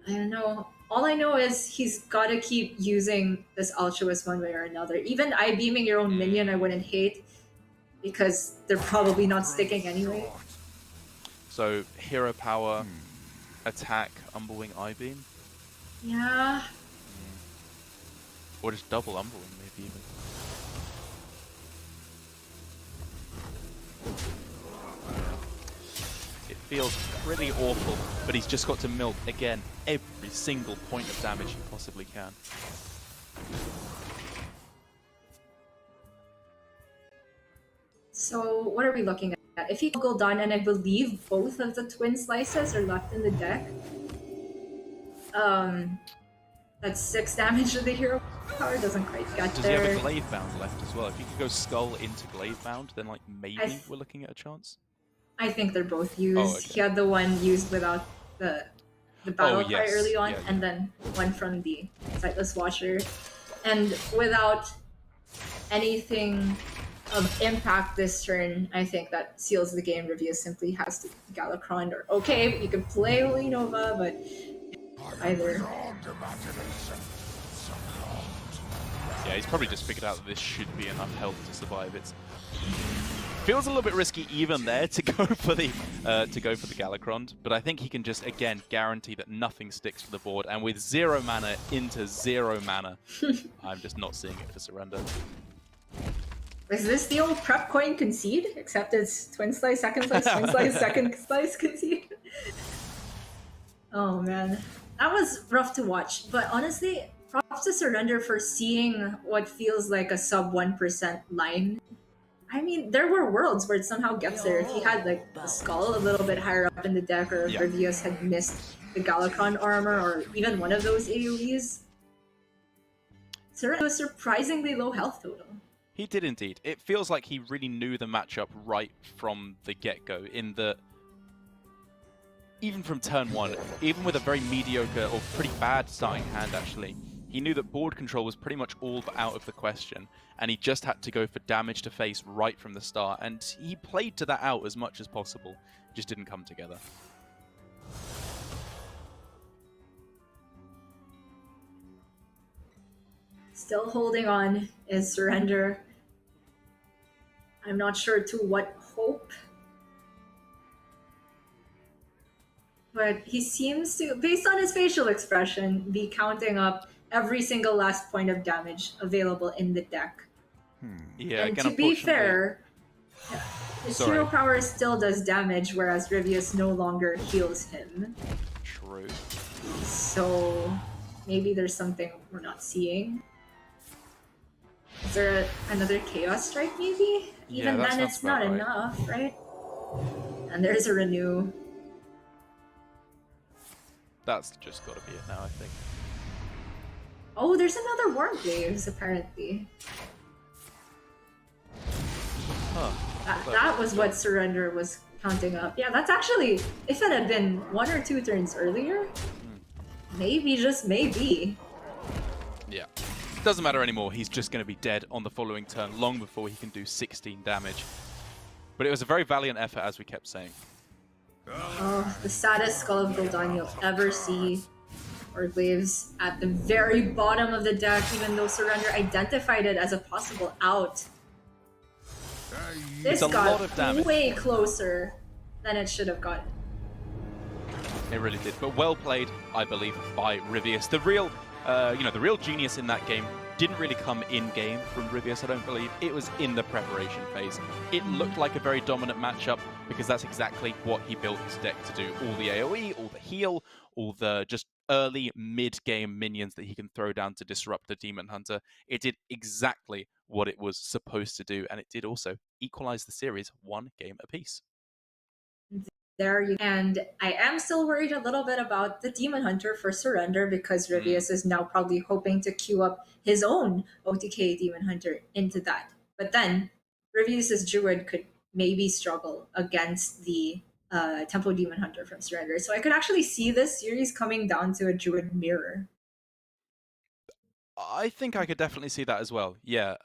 I don't know. All I know is he's got to keep using this Altruist one way or another. Even I-beaming your own minion I wouldn't hate, because they're probably not sticking anyway. So, hero power, attack, Umblewing, I-beam? Yeah. Or just double Umblewing, maybe even. It feels pretty awful, but he's just got to milk, again, every single point of damage he possibly can. So, what are we looking at? If he can Gul'dan, and I believe both of the Twin Slices are left in the deck, that's 6 damage to the hero power, doesn't quite get Does there. he have a Glaive Bound left as well? If you could go Skull into Glaive Bound, then like maybe we're looking at a chance? I think they're both used. Oh, okay. He had the one used without the battle cry early on, yeah. and then one from the Sightless Watcher. And without anything of impact this turn, I think that seals the game. Ryvius simply has to Galakron, or okay, you can play Holy Nova, but either. Yeah, he's probably just figured out that this should be enough health to survive. It feels a little bit risky even there to go for the Galakron, but I think he can just again guarantee that nothing sticks to the board. And with 0 mana into 0 mana, I'm just not seeing it for Surrender. Is this the old prep coin concede? Except it's twin slice, second slice, twin slice, second slice concede. Oh man, that was rough to watch. But honestly, props to Surrender for seeing what feels like a sub 1% line. I mean, there were worlds where it somehow gets there. If he had like the skull a little bit higher up in the deck, or if Ryvius had missed the Galakron armor, or even one of those AoEs. Surrender was surprisingly low health total. He did indeed. It feels like he really knew the matchup right from the get-go, in that even from turn 1, even with a very mediocre or pretty bad starting hand actually, he knew that board control was pretty much all but out of the question, and he just had to go for damage to face right from the start, and he played to that out as much as possible. It just didn't come together. Still holding on is Surrender. I'm not sure to what hope. But he seems to, based on his facial expression, be counting up every single last point of damage available in the deck. Yeah, and again, to be fair, his hero power still does damage, whereas Ryvius no longer heals him. True. So maybe there's something we're not seeing. Is there another Chaos Strike maybe? Even then it's not enough, right? And there's a Renew. That's just got to be it now, I think. Oh, there's another Warm Waves, apparently. Huh. That was what Surrender was counting up. Yeah, that's actually, if it had been 1 or 2 turns earlier, maybe, just maybe. Yeah. Doesn't matter anymore. He's just going to be dead on the following turn, long before he can do 16 damage. But it was a very valiant effort, as we kept saying. Oh, the saddest Skull of Gul'dan you'll ever see. Or waves at the very bottom of the deck, even though Surrender identified it as a possible out. This got way closer than it should have gotten. It really did, but well played, I believe, by Ryvius. The real, the real genius in that game didn't really come in-game from Ryvius, I don't believe. It was in the preparation phase. It looked like a very dominant matchup because that's exactly what he built his deck to do. All the AoE, all the heal, all the just early mid-game minions that he can throw down to disrupt the Demon Hunter. It did exactly what it was supposed to do, and it did also equalize the series 1 game apiece. And I am still worried a little bit about the Demon Hunter for Surrender, because Ryvius is now probably hoping to queue up his own OTK Demon Hunter into that. But then Ryvius's Druid could maybe struggle against the Tempo Demon Hunter from Surrender. So I could actually see this series coming down to a Druid mirror. I think I could definitely see that as well. Yeah.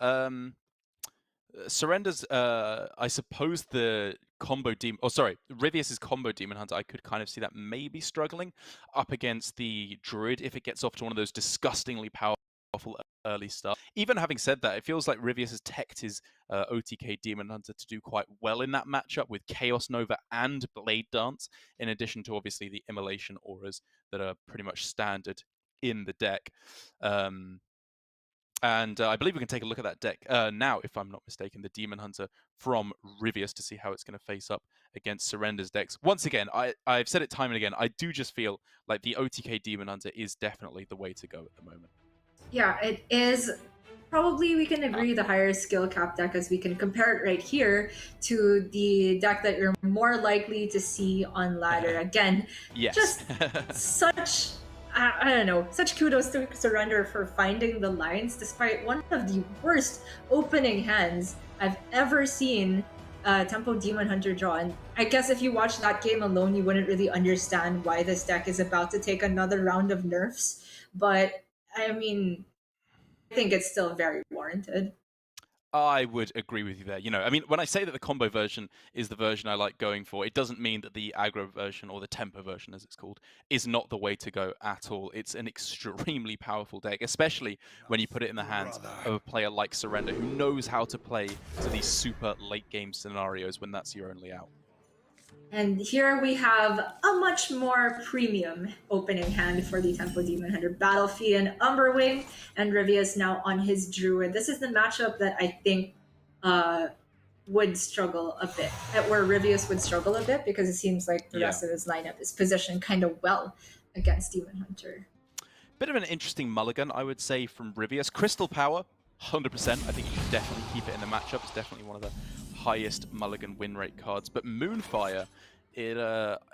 Surrender's, I suppose the combo demon, Ryvius's combo Demon Hunter, I could kind of see that maybe struggling up against the Druid if it gets off to one of those disgustingly powerful early stuff. Even having said that, it feels like Ryvius has teched his OTK Demon Hunter to do quite well in that matchup with Chaos Nova and Blade Dance, in addition to obviously the Immolation auras that are pretty much standard in the deck. And I believe we can take a look at that deck now, if I'm not mistaken, the Demon Hunter from Ryvius, to see how it's going to face up against Surrender's decks. Once again, I've said it time and again, I do just feel like the OTK Demon Hunter is definitely the way to go at the moment. Yeah, it is. Probably we can agree the higher skill cap deck, as we can compare it right here to the deck that you're more likely to see on ladder. Again, yes. Just such... I don't know, such kudos to Surrender for finding the lines despite one of the worst opening hands I've ever seen Tempo Demon Hunter draw. And I guess if you watch that game alone, you wouldn't really understand why this deck is about to take another round of nerfs. But, I mean, I think it's still very warranted. I would agree with you there. You know, I mean, when I say that the combo version is the version I like going for, it doesn't mean that the aggro version, or the tempo version as it's called, is not the way to go at all. It's an extremely powerful deck, especially when you put it in the hands of a player like Surrender, who knows how to play to these super late game scenarios when that's your only out. And here we have a much more premium opening hand for the Tempo Demon Hunter. Battlefiend and Umberwing, and Ryvius now on his Druid. This is the matchup that I think would struggle a bit, where Ryvius would struggle a bit, because it seems like the rest of his lineup is positioned kind of well against Demon Hunter. Bit of an interesting mulligan, I would say, from Ryvius. Crystal Power, 100%. I think you should definitely keep it in the matchup. It's definitely one of the highest mulligan win rate cards. But Moonfire,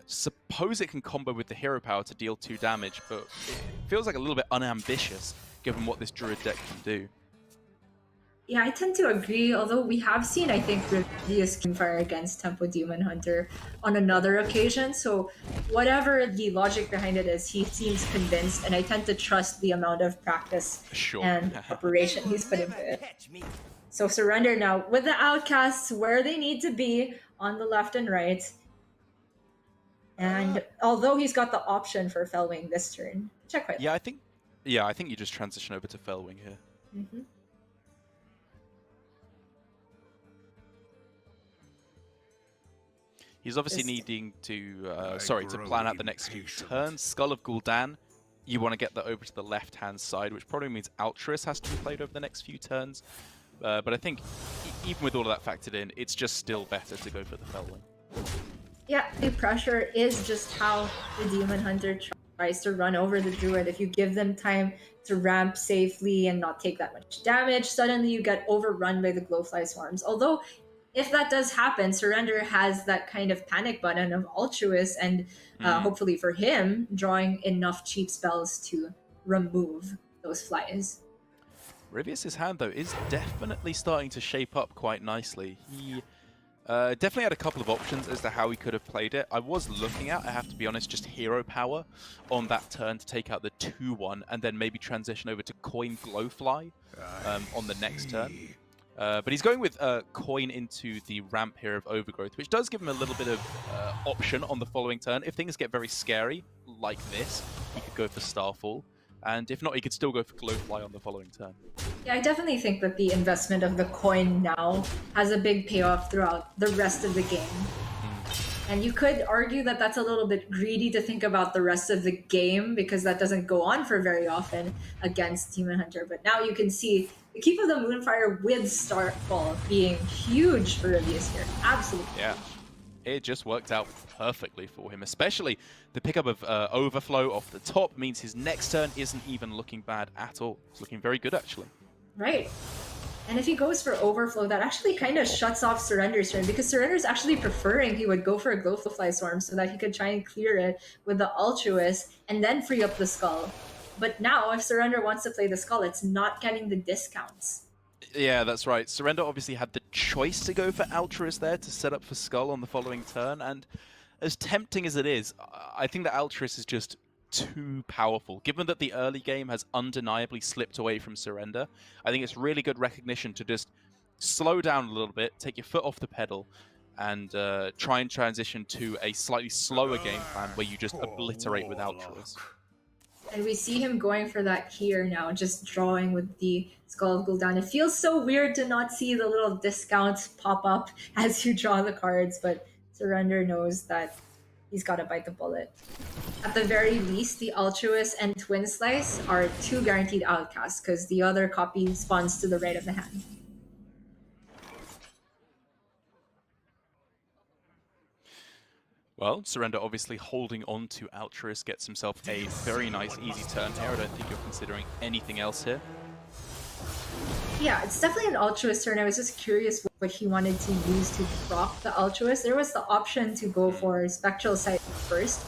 suppose it can combo with the hero power to deal 2 damage, but it feels like a little bit unambitious given what this Druid deck can do. Yeah, I tend to agree, although we have seen, I think, Ryvius Moonfire against Tempo Demon Hunter on another occasion, so whatever the logic behind it is, he seems convinced, and I tend to trust the amount of practice and preparation he's put into it. So Surrender now with the outcasts where they need to be on the left and right. And although he's got the option for Fellwing this turn, check with I think you just transition over to Fellwing here. Mm-hmm. He's obviously needing to to plan out the next few turns. Skull of Gul'dan, you want to get that over to the left-hand side, which probably means Altruis has to be played over the next few turns. But I think even with all of that factored in, it's just still better to go for the Fellwing. Yeah, the pressure is just how the Demon Hunter tries to run over the Druid. If you give them time to ramp safely and not take that much damage, suddenly you get overrun by the Glowfly Swarms. Although, if that does happen, Surrender has that kind of panic button of Altruis, and hopefully for him, drawing enough cheap spells to remove those flies. Ryvius' hand, though, is definitely starting to shape up quite nicely. He definitely had a couple of options as to how he could have played it. I was looking at, I have to be honest, just hero power on that turn to take out the 2-1, and then maybe transition over to Coin Glowfly on the next turn. But he's going with Coin into the ramp here of Overgrowth, which does give him a little bit of option on the following turn. If things get very scary, like this, he could go for Starfall. And if not, he could still go for Glowfly on the following turn. Yeah, I definitely think that the investment of the coin now has a big payoff throughout the rest of the game. And you could argue that that's a little bit greedy to think about the rest of the game, because that doesn't go on for very often against Demon Hunter. But now you can see the Keep of the Moonfire with Starfall being huge for Ryvius here. Absolutely. Yeah. It just worked out perfectly for him, especially the pickup of Overflow off the top means his next turn isn't even looking bad at all. It's looking very good, actually. Right. And if he goes for Overflow, that actually kind of shuts off Surrender's turn, because Surrender's actually preferring he would go for a Glowfly Swarm so that he could try and clear it with the Altruis and then free up the Skull. But now, if Surrender wants to play the Skull, it's not getting the discounts. Yeah, that's right. Surrender obviously had the choice to go for Altruis there to set up for Skull on the following turn, and as tempting as it is, I think that Altruis is just too powerful. Given that the early game has undeniably slipped away from Surrender, I think it's really good recognition to just slow down a little bit, take your foot off the pedal, and try and transition to a slightly slower game plan where you just obliterate with Altruis. And we see him going for that here now, just drawing with the Skull of Gul'dan. It feels so weird to not see the little discounts pop up as you draw the cards, but Surrender knows that he's got to bite the bullet. At the very least, the Altruis and Twin Slice are 2 guaranteed outcasts, because the other copy spawns to the right of the hand. Well, Surrender obviously holding on to Altruis gets himself a very nice, easy turn here. I don't think you're considering anything else here. Yeah, it's definitely an Altruis turn. I was just curious what he wanted to use to proc the Altruis. There was the option to go for Spectral Sight first,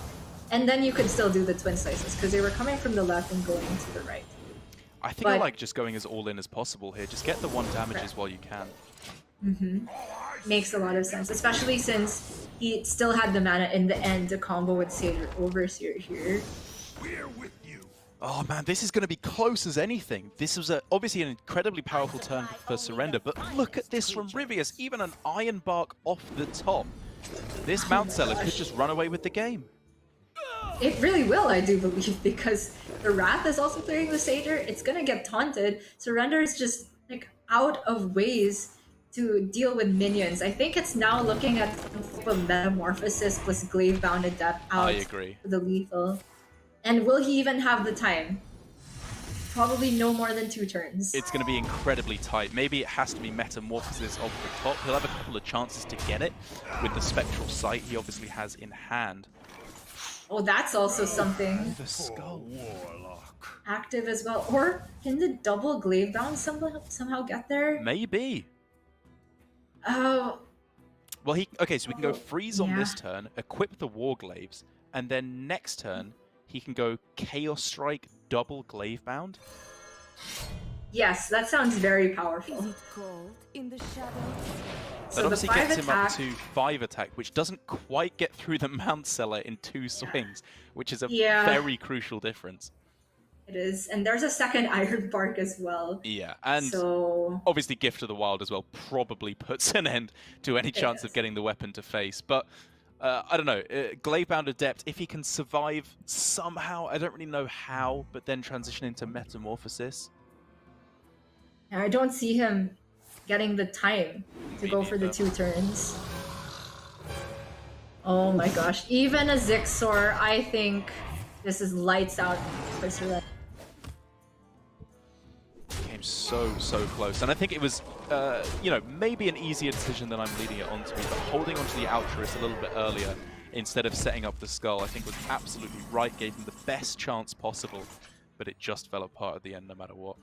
and then you could still do the Twin Slices, because they were coming from the left and going to the right. I think I like just going as all in as possible here. Just get the 1 damages while you can. Mm-hmm. Makes a lot of sense, especially since he still had the mana in the end to combo with Sage Overseer here. We're with you. Oh man, this is going to be close as anything. This was obviously an incredibly powerful turn for Surrender, but look at this from Ryvius, even an Iron Bark off the top. This Mount Seller could just run away with the game. It really will, I do believe, because the Wrath is also clearing the Satyr. It's gonna get taunted. Surrender is just like out of ways to deal with minions. I think it's now looking at a Metamorphosis plus Glaive Bound Adept out I agree. for the lethal. And will he even have the time? Probably no more than 2 turns. It's going to be incredibly tight. Maybe it has to be Metamorphosis off the top. He'll have a couple of chances to get it with the Spectral Sight he obviously has in hand. Oh, that's also something. The Skull. Active as well. Or can the double Glaive Bound somehow get there? Maybe. Oh. Well, okay, so we can go Freeze on this turn, equip the Warglaives, and then next turn, he can go Chaos Strike, double Glaive Bound. Yes, that sounds very powerful. Is it cold in the shadows? That obviously gets him up to 5 attack, which doesn't quite get through the Mount Seller in 2 swings, which is a very crucial difference. It is, and there's a second Iron Bark as well. Yeah, and so obviously Gift of the Wild as well probably puts an end to any chance of getting the weapon to face. But I don't know, Glaive Bound Adept, if he can survive somehow, I don't really know how, but then transition into Metamorphosis. I don't see him getting the time to go for the 2 turns. Oh my gosh, even a Zixor, I think this is lights out for Surrender. Came so close, and I think it was, you know, maybe an easier decision than I'm leading it onto, but holding onto the Altruist a little bit earlier instead of setting up the Skull, I think was absolutely right, gave him the best chance possible, but it just fell apart at the end no matter what.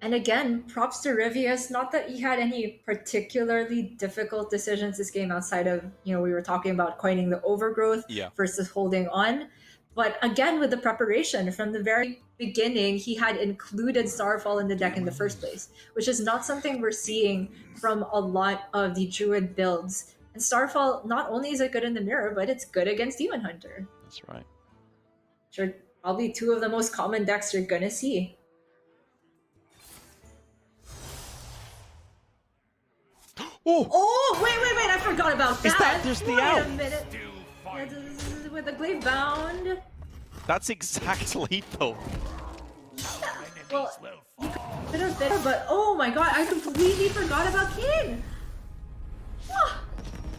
And again, props to Ryvius. Not that he had any particularly difficult decisions this game outside of, you know, we were talking about coining the Overgrowth versus holding on. But again, with the preparation from the very beginning, he had included Starfall in the deck in the first place, which is not something we're seeing from a lot of the Druid builds. And Starfall, not only is it good in the mirror, but it's good against Demon Hunter. That's right. Which are probably 2 of the most common decks you're gonna see. Oh, wait, I forgot about that. Is that just the out? Wait a minute. With the Glaive Bound. That's exactly lethal. Well, you could have been, but oh my god, I completely forgot about King.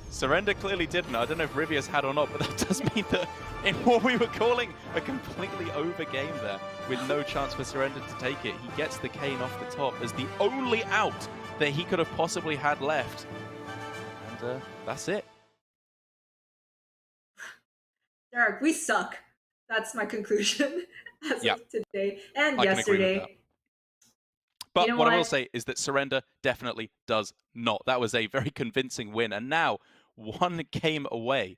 Surrender clearly didn't. I don't know if Ryvius had or not, but that does mean that in what we were calling a completely over game there, with no chance for Surrender to take it, he gets the Cane off the top as the only out that he could have possibly had left. And that's it. Derek, we suck. That's my conclusion as of today and I yesterday. But you know what I will say is that Surrender definitely does not. That was a very convincing win, and now 1 game away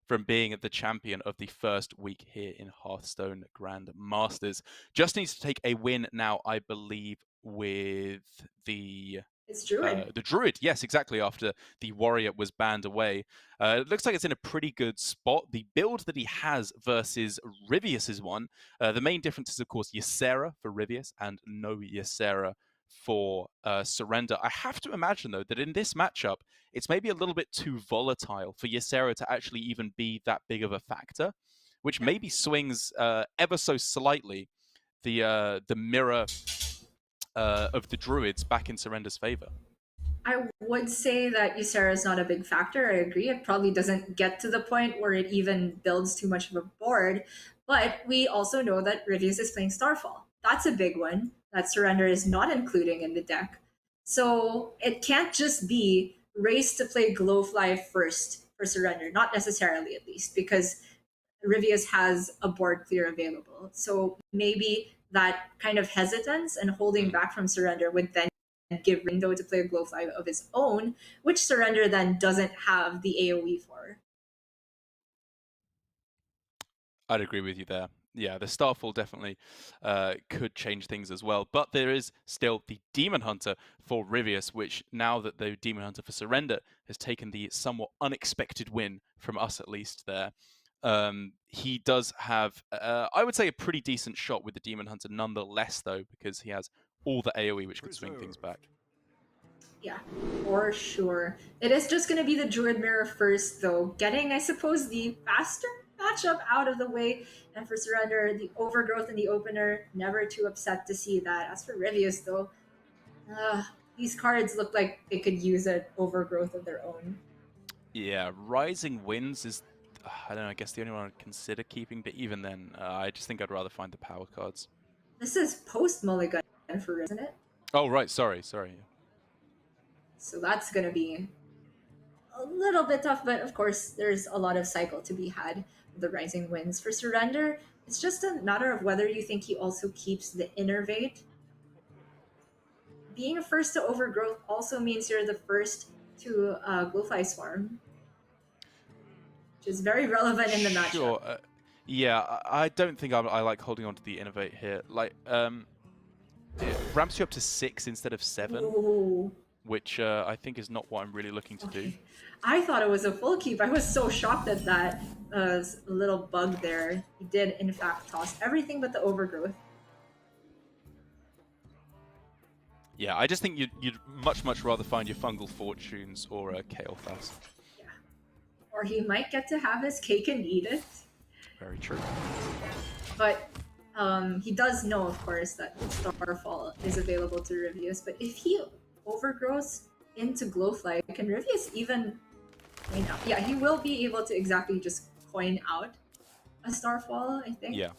from being the champion of the first week here in Hearthstone Grandmasters. Just needs to take a win now, I believe, with the... It's Druid. The Druid, yes, exactly, after the Warrior was banned away. It looks like it's in a pretty good spot. The build that he has versus Ryvius's one, the main difference is, of course, Ysera for Ryvius and no Ysera for Surrender. I have to imagine, though, that in this matchup, it's maybe a little bit too volatile for Ysera to actually even be that big of a factor, which maybe swings ever so slightly the mirror of the Druids back in Surrender's favor. I would say that Ysera is not a big factor. I agree. It probably doesn't get to the point where it even builds too much of a board. But we also know that Ryvius is playing Starfall. That's a big one that Surrender is not including in the deck. So it can't just be race to play Glowfly first for Surrender. Not necessarily, at least, because Ryvius has a board clear available. So maybe that kind of hesitance and holding back from Surrender would then give Rindo to play a Glowfly of his own, which Surrender then doesn't have the AoE for. I'd agree with you there. Yeah, the Starfall definitely could change things as well. But there is still the Demon Hunter for Ryvius, which now that the Demon Hunter for Surrender has taken the somewhat unexpected win, from us at least there, He does have, I would say, a pretty decent shot with the Demon Hunter nonetheless, though, because he has all the AoE, which could swing things back. Yeah, for sure. It is just going to be the Druid Mirror first, though. Getting, I suppose, the faster matchup out of the way. And for Surrender, the Overgrowth in the opener, never too upset to see that. As for Ryvius, though, these cards look like they could use an Overgrowth of their own. Yeah, Rising Winds is, I don't know, I guess the only one I'd consider keeping, but even then, I just think I'd rather find the power cards. This is post-Mulligan for, isn't it? Oh, right, sorry. So that's going to be a little bit tough, but of course, there's a lot of cycle to be had with the Rising Winds. For Surrender, it's just a matter of whether you think he also keeps the Innervate. Being a first to Overgrowth also means you're the first to Glowfly Swarm, which is very relevant in the matchup. Sure. Yeah, I don't think I like holding on to the Innervate here. Like, it ramps you up to 6 instead of 7. Ooh. Which I think is not what I'm really looking to do. I thought it was a full keep. I was so shocked at that little bug there. He did, in fact, toss everything but the Overgrowth. Yeah, I just think you'd much rather find your Fungal Fortunes or a Kael'thas. Yeah. Or he might get to have his cake and eat it. Very true. But he does know, of course, that Starfall is available to Ryvius. But if he overgrows into Glowfly, can Ryvius even coin out? Yeah, he will be able to exactly just coin out a Starfall, I think. Yeah.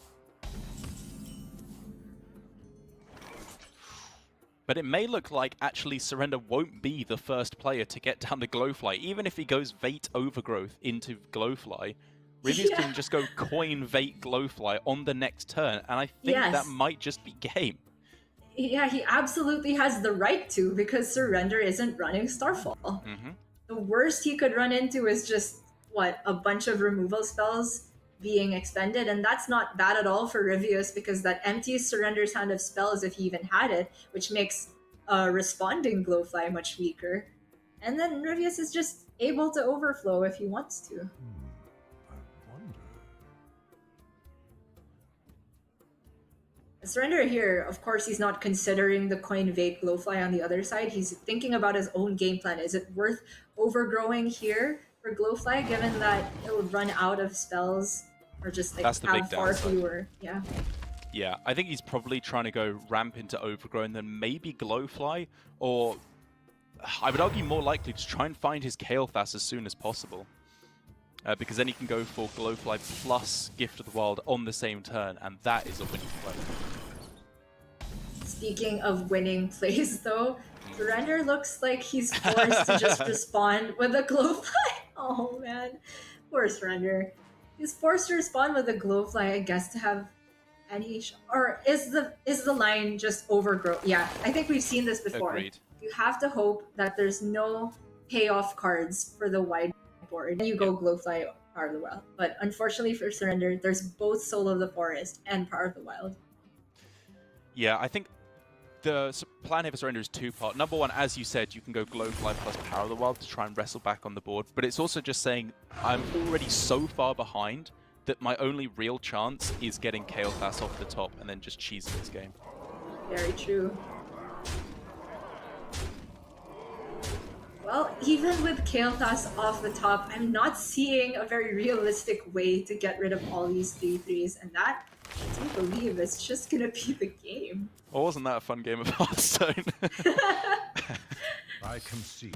But it may look like actually Surrender won't be the first player to get down the Glowfly. Even if he goes Vate Overgrowth into Glowfly, Ryvius can just go coin Vate Glowfly on the next turn, and I think that might just be game. Yeah, he absolutely has the right to, because Surrender isn't running Starfall. The worst he could run into is just, what, a bunch of removal spells being expended, and that's not bad at all for Ryvius, because that empties Surrender's hand of spells if he even had it, which makes responding Glowfly much weaker. And then Ryvius is just able to overflow if he wants to. Surrender here, of course, he's not considering the coin Vate Glowfly on the other side. He's thinking about his own game plan. Is it worth overgrowing here for Glowfly, given that it would run out of spells or just like have far fewer? Yeah. Yeah, I think he's probably trying to go ramp into Overgrow and then maybe Glowfly, or I would argue more likely to try and find his Kael'thas as soon as possible. Because then he can go for Glowfly plus Gift of the Wild on the same turn, and that is a winning play. Speaking of winning plays, though, Surrender looks like he's forced to just respond with a Glowfly. Oh man, poor Surrender. He's forced to respond with a Glowfly, I guess, to have any or is the line just Overgrow? Yeah, I think we've seen this before. Agreed. You have to hope that there's no payoff cards for the wide board, and you go Glowfly Power of the Wild. But unfortunately for Surrender, there's both Soul of the Forest and Power of the Wild. Yeah, I think the plan here for Surrender is two-part. Number one, as you said, you can go Glowfly plus Power of the Wild to try and wrestle back on the board, but it's also just saying, I'm already so far behind that my only real chance is getting Kael'thas off the top and then just cheesing this game. Very true. Well, even with Kael'thas off the top, I'm not seeing a very realistic way to get rid of all these 3/3s, and that, I do believe, is just gonna be the game. Well, wasn't that a fun game of Hearthstone? I concede.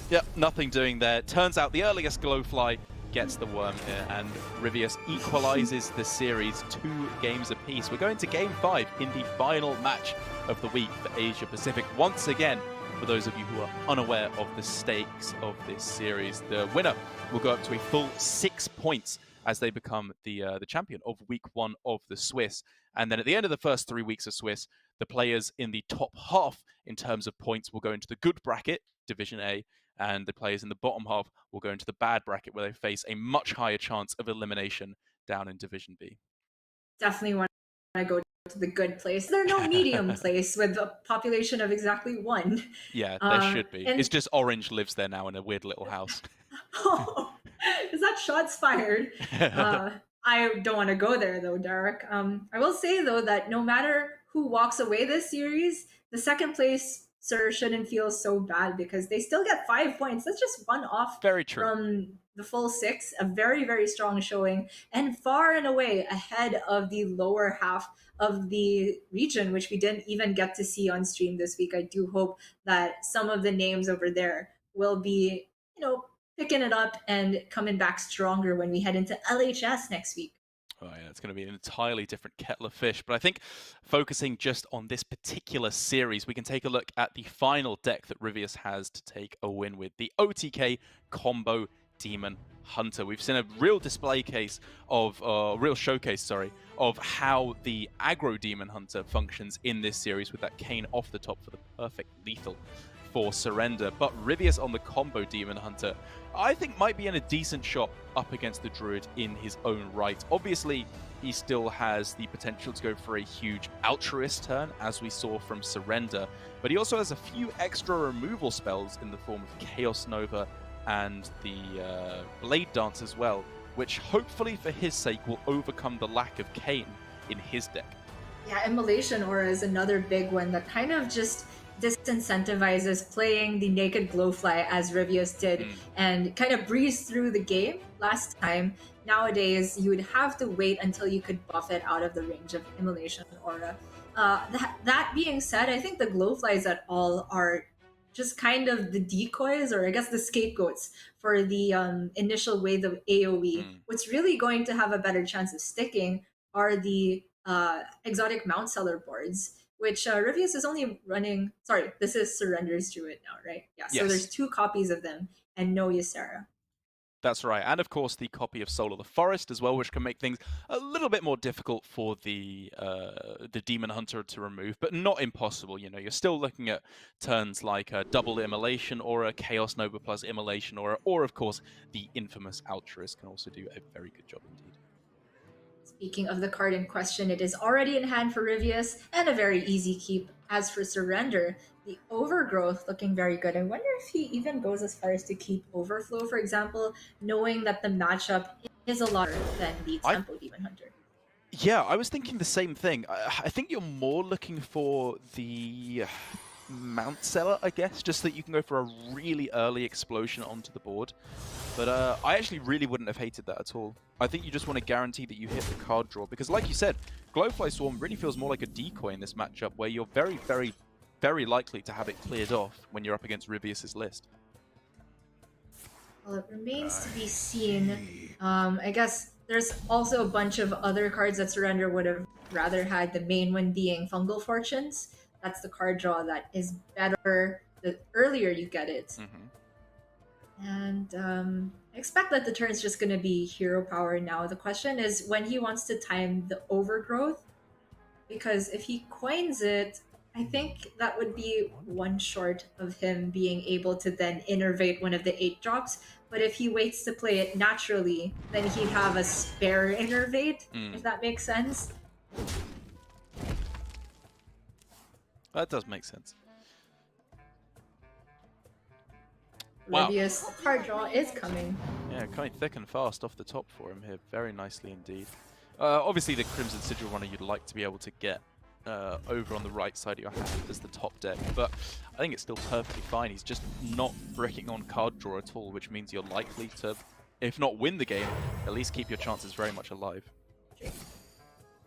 Yep, nothing doing there. Turns out the earliest Glowfly gets the worm here, and Ryvius equalizes the series 2 games apiece. We're going to Game 5 in the final match of the week for Asia Pacific. Once again, for those of you who are unaware of the stakes of this series, the winner will go up to a full 6 points as they become the champion of Week 1 of the Swiss. And then at the end of the first 3 weeks of Swiss, the players in the top half in terms of points will go into the good bracket, Division A, and the players in the bottom half will go into the bad bracket, where they face a much higher chance of elimination down in Division B. Definitely want to go to the good place. There's no medium place with a population of exactly 1. Yeah, there should be. It's just Orange lives there now in a weird little house. Oh, Is that shots fired? I don't want to go there though, Derek. I will say though that no matter who walks away this series, the second place sir shouldn't feel so bad because they still get 5 points. That's just one off Very true. from the full six. A very, very strong showing and far and away ahead of the lower half of the region, which we didn't even get to see on stream this week. I do hope that some of the names over there will be, picking it up and coming back stronger when we head into LHS next week. Oh yeah, it's going to be an entirely different kettle of fish. But I think focusing just on this particular series, we can take a look at the final deck that Ryvius has to take a win with, the OTK Combo Demon Hunter. We've seen a real display case of, real showcase, sorry, of how the aggro Demon Hunter functions in this series with that cane off the top for the perfect lethal for Surrender. But Ryvius on the combo Demon Hunter, I think might be in a decent shot up against the Druid in his own right. Obviously, he still has the potential to go for a huge Altruist turn, as we saw from Surrender, but he also has a few extra removal spells in the form of Chaos Nova and the Blade Dance as well, which hopefully for his sake will overcome the lack of Kayn in his deck. Yeah, Immolation Aura is another big one that kind of just disincentivizes playing the Naked Glowfly as Ryvius did and kind of breezed through the game last time. Nowadays, you would have to wait until you could buff it out of the range of Immolation Aura. That being said, I think the Glowflies at all are just kind of the decoys, or I guess the scapegoats for the initial wave of AoE. What's really going to have a better chance of sticking are the exotic Mount Seller boards, which Ryvius is only running. Sorry, this is Surrender's Druid now, right? Yeah, so Yes. There's 2 copies of them and no Ysera. That's right, and of course the copy of Soul of the Forest as well, which can make things a little bit more difficult for the Demon Hunter to remove, but not impossible. You know, you're still looking at turns like a double Immolation Aura, Chaos Nova plus Immolation Aura, or of course the infamous Altruist can also do a very good job indeed. Speaking of the card in question, it is already in hand for Ryvius and a very easy keep. As for Surrender, the Overgrowth looking very good. I wonder if he even goes as far as to keep Overflow, for example, knowing that the matchup is a lot than the Tempo Demon Hunter. Yeah, I was thinking the same thing. I think you're more looking for the Mount Seller, I guess, just so that you can go for a really early explosion onto the board. But I actually really wouldn't have hated that at all. I think you just want to guarantee that you hit the card draw, because like you said, Glowfly Swarm really feels more like a decoy in this matchup, where you're very, very, very likely to have it cleared off when you're up against Ryvius's list. Well, it remains to be seen. I guess there's also a bunch of other cards that Surrender would have rather had, the main one being Fungal Fortunes. That's the card draw that is better the earlier you get it. And I expect that the turn's just going to be hero power now. The question is when he wants to time the Overgrowth, because if he coins it, I think that would be one short of him being able to then innervate one of the 8-drops. But if he waits to play it naturally, then he'd have a spare innervate, if that makes sense. That does make sense. Ryvius, the card draw is coming. Yeah, coming thick and fast off the top for him here. Very nicely indeed. Obviously, the Crimson Sigil Runner you'd like to be able to get over on the right side of your hand as the top deck, but I think it's still perfectly fine. He's just not bricking on card draw at all, which means you're likely to, if not win the game, at least keep your chances very much alive.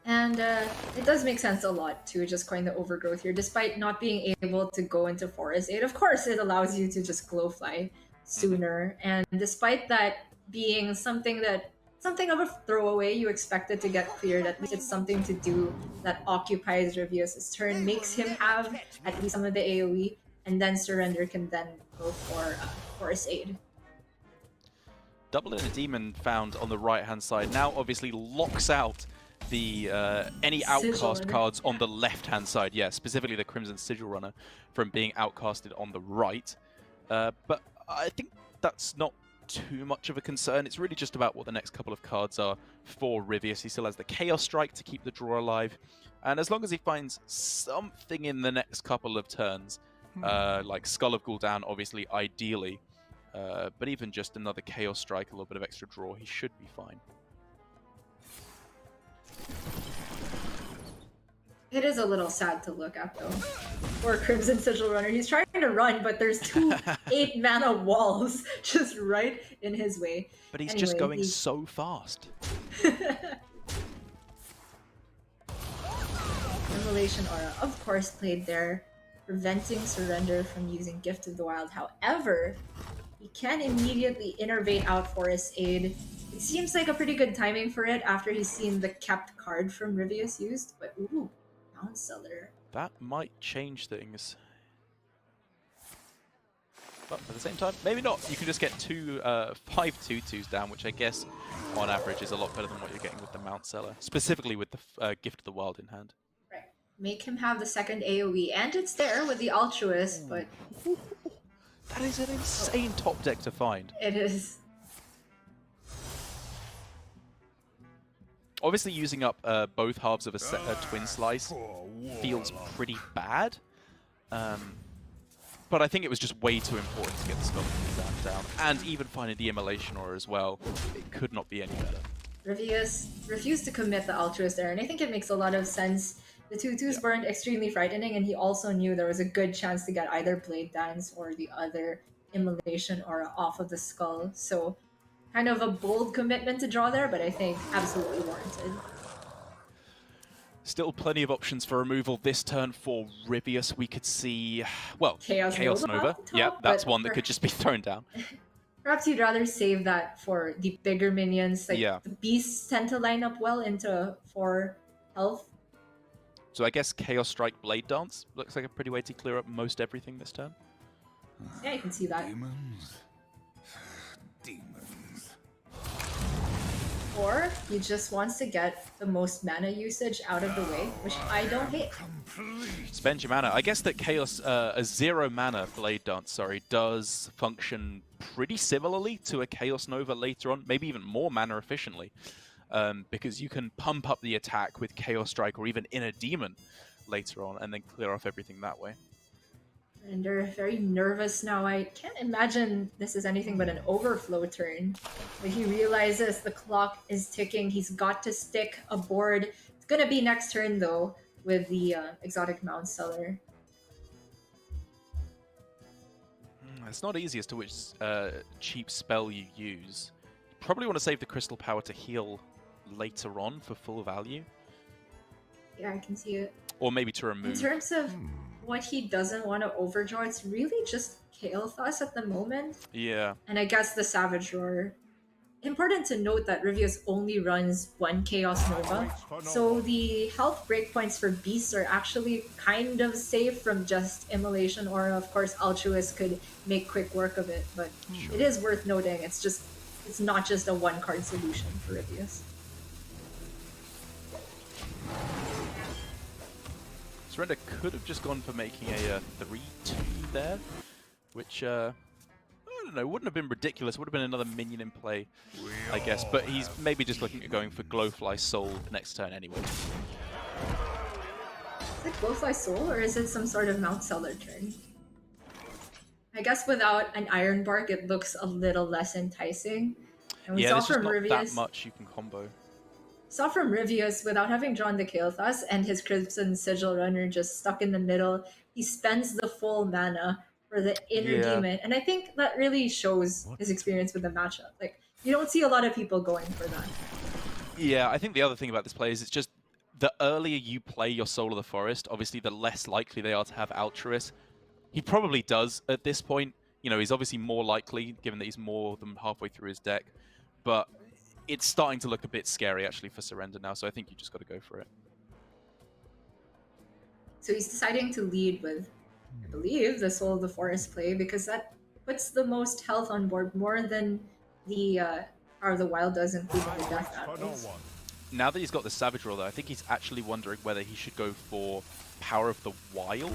And it does make sense a lot to just coin the Overgrowth here, despite not being able to go into Forest 8. Of course, it allows you to just Glowfly sooner, and despite that being something of a throwaway, you expect it to get cleared. At least it's something to do that occupies Ryvius' turn, makes him have at least some of the AoE, and then Surrender can then go for Forest Aid. Double in a Demon found on the right-hand side now obviously locks out the any outcast cards on the left-hand side. Yeah, specifically the Crimson Sigil Runner from being outcasted on the right. But I think that's not too much of a concern. It's really just about what the next couple of cards are for Ryvius. He still has the Chaos Strike to keep the draw alive, and as long as he finds something in the next couple of turns, like Skull of Gul'dan, obviously, ideally, But even just another Chaos Strike, a little bit of extra draw, he should be fine. It is a little sad to look at, though. Poor Crimson Sigil Runner. He's trying to run, but there's two 8-mana walls just right in his way. But he's just going so fast. Immolation Aura, of course, played there, preventing Surrender from using Gift of the Wild. However, he can immediately innervate out Forest Aid. It seems like a pretty good timing for it after he's seen the kept card from Ryvius used, but ooh, Mound Cellar. That might change things. But at the same time, maybe not. You can just get 5 2/2s down, which I guess on average is a lot better than what you're getting with the Mount Cellar, specifically with the Gift of the Wild in hand. Right. Make him have the second AoE, and it's there with the Altruist, but... That is an insane top deck to find. It is. Obviously, using up both halves of a Twin Slice feels pretty bad. But I think it was just way too important to get the Skeleton down. And even finding the Immolation Aura as well, it could not be any better. Ryvius refused to commit the Altruist there, and I think it makes a lot of sense. The 2/2s weren't extremely frightening, and he also knew there was a good chance to get either Blade Dance or the other Immolation Aura off of the skull. So, kind of a bold commitment to draw there, but I think absolutely warranted. Still plenty of options for removal this turn for Ryvius. We could see, well, Chaos Nova. Yeah, that's one that could just be thrown down. Perhaps you'd rather save that for the bigger minions. Like the beasts tend to line up well into 4 health. So I guess Chaos Strike Blade Dance looks like a pretty way to clear up most everything this turn. Yeah, I can see that. Demons. Or he just wants to get the most mana usage out of the way, which I don't hate. Spend your mana. I guess that Chaos, a 0 mana Blade Dance, does function pretty similarly to a Chaos Nova later on, maybe even more mana efficiently, because you can pump up the attack with Chaos Strike or even Inner Demon later on, and then clear off everything that way. And they're very nervous now. I can't imagine this is anything but an overflow turn. But he realizes the clock is ticking. He's got to stick a board. It's going to be next turn, though, with the exotic Mount Cellar. It's not easy as to which cheap spell you use. You probably want to save the Crystal Power to heal later on for full value. Yeah, I can see it. Or maybe to remove. In terms of what he doesn't want to overdraw, it's really just Kael'thas at the moment. Yeah. And I guess the Savage Roar. Important to note that Ryvius only runs 1 Chaos Nova, so the health breakpoints for Beasts are actually kind of safe from just Immolation Aura. Of course, Altruist could make quick work of it, but it is worth noting it's not just a 1-card solution for Ryvius. Surrender could have just gone for making a 3/2 there, which, I don't know, wouldn't have been ridiculous. Would have been another minion in play, I guess. But he's maybe just looking at going for Glowfly Soul next turn anyway. Is it Glowfly Soul, or is it some sort of Mount Cellar turn? I guess without an Iron Bark, it looks a little less enticing. And we saw there's just from not Ryvius, that much you can combo. Saw from Ryvius, without having drawn the Kael'thas and his Crimson Sigil Runner just stuck in the middle, he spends the full mana for the Inner Demon. And I think that really shows his experience with the matchup. Like, you don't see a lot of people going for that. Yeah, I think the other thing about this play is it's just the earlier you play your Soul of the Forest, obviously the less likely they are to have Altruist. He probably does at this point. You know, he's obviously more likely, given that he's more than halfway through his deck. But it's starting to look a bit scary, actually, for Surrender now, so I think you just got to go for it. So he's deciding to lead with, I believe, the Soul of the Forest play, because that puts the most health on board, more than the Power of the Wild does, including the Death Battles. Now that he's got the Savage Roll, though, I think he's actually wondering whether he should go for Power of the Wild,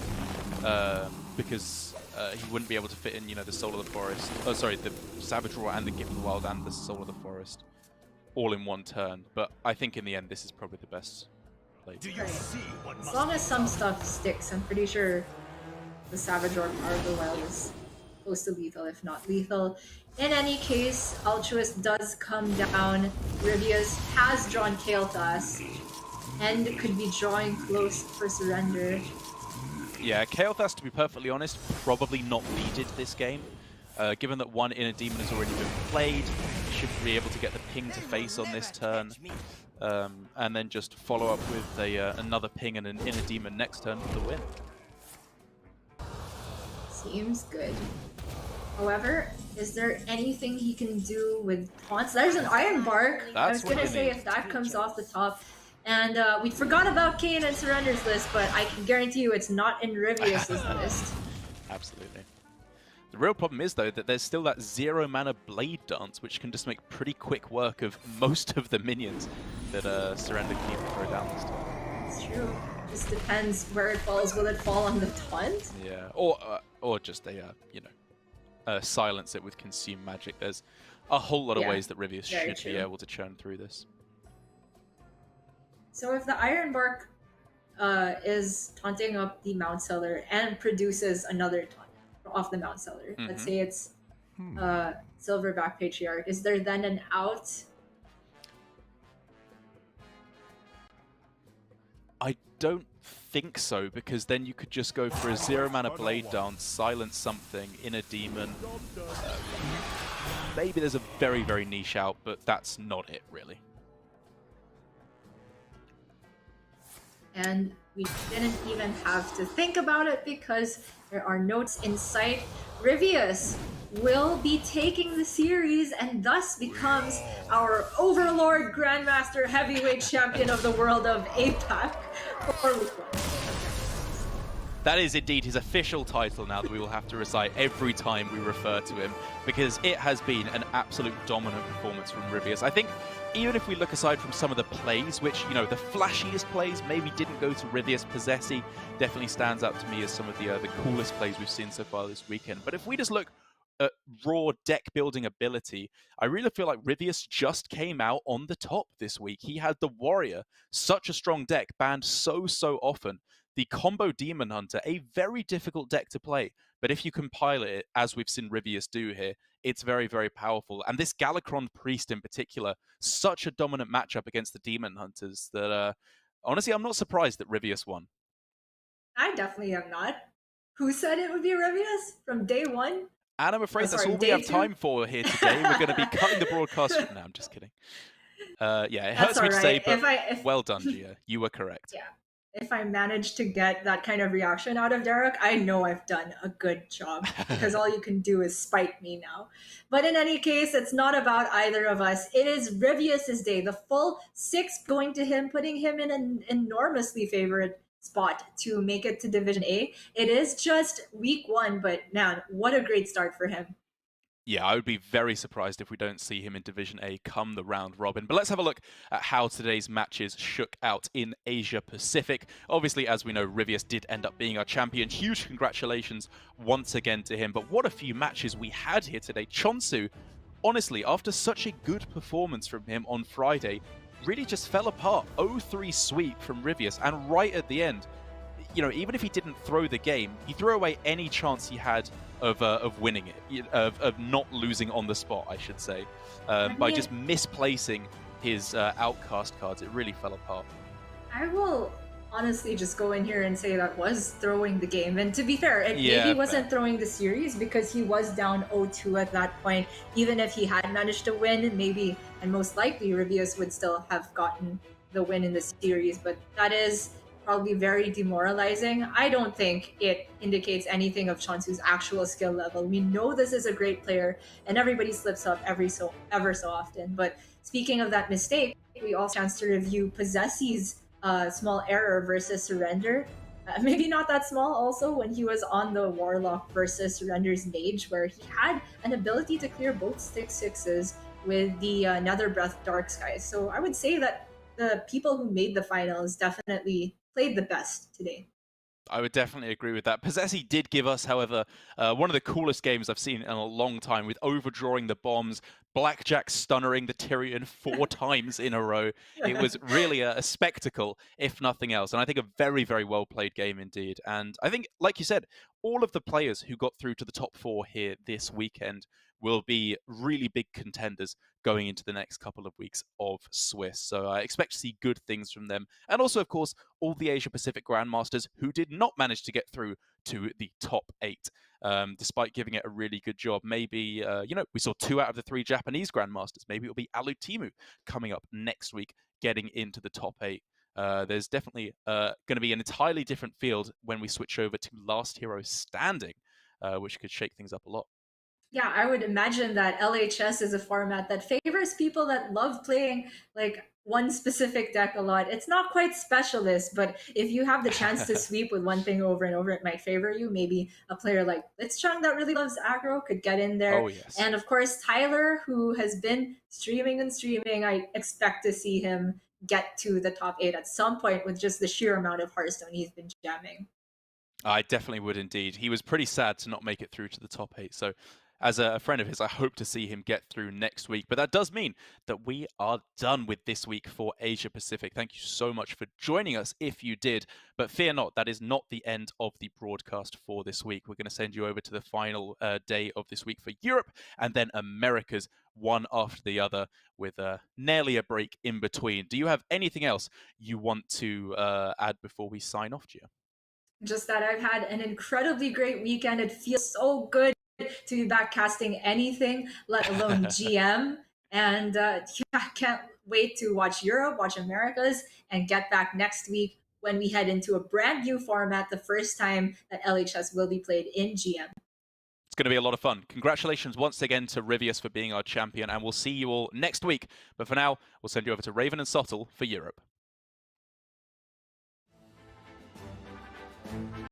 because he wouldn't be able to fit in, you know, the Soul of the Forest. Oh, sorry, the Savage Roar and the Gift of the Wild and the Soul of the Forest, all in one turn. But I think in the end, this is probably the best play. As long as some stuff sticks, I'm pretty sure the Savage Roar Power of the Wild is close to lethal, if not lethal. In any case, Altruist does come down. Ryvius has drawn Kael'thas and could be drawing close for surrender. Yeah, Kael'thas, to be perfectly honest, probably not needed this game. Given that one Inner Demon has already been played, you should be able to get the ping to face on this turn. And then just follow up with another ping and an Inner Demon next turn for the win. Seems good. However, is there anything he can do with taunts? There's an Iron Bark. I was gonna say if that comes off the top. And we forgot about Kayn and Surrender's list, but I can guarantee you it's not in Ryvius's list. Absolutely. The real problem is, though, that there's still that 0 mana Blade Dance, which can just make pretty quick work of most of the minions that Surrender can even throw down this time. It's true. Just depends where it falls. Will it fall on the taunt? Yeah, or just silence it with Consume Magic. There's a whole lot of ways that Ryvius should be able to churn through this. So if the Iron Bark is taunting up the Mount Seller and produces another taunt off the Mount Seller, let's say it's Silverback Patriarch, is there then an out? I don't think so, because then you could just go for a 0 mana Blade Dance, silence something, Inner Demon. Maybe there's a very, very niche out, but that's not it, really. And we didn't even have to think about it because there are notes in sight. Ryvius will be taking the series and thus becomes our Overlord Grandmaster Heavyweight Champion of the world of APAC for week 1. That is indeed his official title now that we will have to recite every time we refer to him, because it has been an absolute dominant performance from Ryvius. I think even if we look aside from some of the plays, which, you know, the flashiest plays maybe didn't go to Ryvius, Possessi definitely stands out to me as some of the coolest plays we've seen so far this weekend. But if we just look at raw deck building ability, I really feel like Ryvius just came out on the top this week. He had the Warrior, such a strong deck, banned so often. The combo Demon Hunter, a very difficult deck to play, but if you compile it, as we've seen Ryvius do here, it's very, very powerful. And this Galakron Priest in particular, such a dominant matchup against the Demon Hunters that, honestly, I'm not surprised that Ryvius won. I definitely am not. Who said it would be Ryvius from day one? And I'm afraid that's all we have time for here today. We're going to be cutting the broadcast. No, I'm just kidding. Yeah, it hurts me to say, but well done, Gia. You were correct. Yeah. If I manage to get that kind of reaction out of Derek, I know I've done a good job, because all you can do is spite me now. But in any case, it's not about either of us. It is Ryvius's day. The full 6 going to him, putting him in an enormously favored spot to make it to Division A. It is just week 1, but man, what a great start for him. Yeah, I would be very surprised if we don't see him in Division A come the round robin. But let's have a look at how today's matches shook out in Asia Pacific. Obviously, as we know, Ryvius did end up being our champion. Huge congratulations once again to him. But what a few matches we had here today. Chonsu, honestly, after such a good performance from him on Friday, really just fell apart. 0-3 sweep from Ryvius, and right at the end, you know, even if he didn't throw the game, he threw away any chance he had of winning it, of not losing on the spot, I should say, by just misplacing his outcast cards. It really fell apart. I will honestly just go in here and say that was throwing the game. And to be fair, it maybe wasn't throwing the series, because he was down 0-2 at that point. Even if he had managed to win, maybe, and most likely, Ryvius would still have gotten the win in the series. But that is probably very demoralizing. I don't think it indicates anything of Chonsu's actual skill level. We know this is a great player, and everybody slips up ever so often. But speaking of that mistake, we also have a chance to review Possessi's small error versus Surrender. Maybe not that small also, when he was on the Warlock versus Surrender's Mage, where he had an ability to clear both 6/6s with the Nether Breath Dark Skies. So I would say that the people who made the finals definitely played the best today. I would definitely agree with that. Possessi did give us, however, one of the coolest games I've seen in a long time, with overdrawing the bombs, Blackjack stunnering the Tyrion 4 times in a row. It was really a spectacle, if nothing else. And I think a very, very well played game indeed. And I think, like you said, all of the players who got through to the top 4 here this weekend will be really big contenders going into the next couple of weeks of Swiss. So I expect to see good things from them. And also, of course, all the Asia Pacific Grandmasters who did not manage to get through to the top 8, despite giving it a really good job. Maybe, we saw 2 out of the 3 Japanese Grandmasters. Maybe it'll be Alutimu coming up next week, getting into the top 8. There's definitely going to be an entirely different field when we switch over to Last Hero Standing, which could shake things up a lot. Yeah, I would imagine that LHS is a format that favors people that love playing like one specific deck a lot. It's not quite specialist, but if you have the chance to sweep with one thing over and over, it might favor you. Maybe a player like Blitzchung that really loves aggro could get in there. Oh, yes. And of course, Tyler, who has been streaming and streaming, I expect to see him get to the top 8 at some point with just the sheer amount of Hearthstone he's been jamming. I definitely would indeed. He was pretty sad to not make it through to the top 8. So as a friend of his, I hope to see him get through next week. But that does mean that we are done with this week for Asia Pacific. Thank you so much for joining us if you did. But fear not, that is not the end of the broadcast for this week. We're going to send you over to the final day of this week for Europe, and then Americas, one after the other, with nearly a break in between. Do you have anything else you want to add before we sign off, Gia? Just that I've had an incredibly great weekend. It feels so good to be back casting anything, let alone GM. And I can't wait to watch Europe, watch Americas, and get back next week when we head into a brand new format, the first time that LHS will be played in GM. It's going to be a lot of fun. Congratulations once again to Ryvius for being our champion, and we'll see you all next week. But for now, we'll send you over to Raven and Sottle for Europe.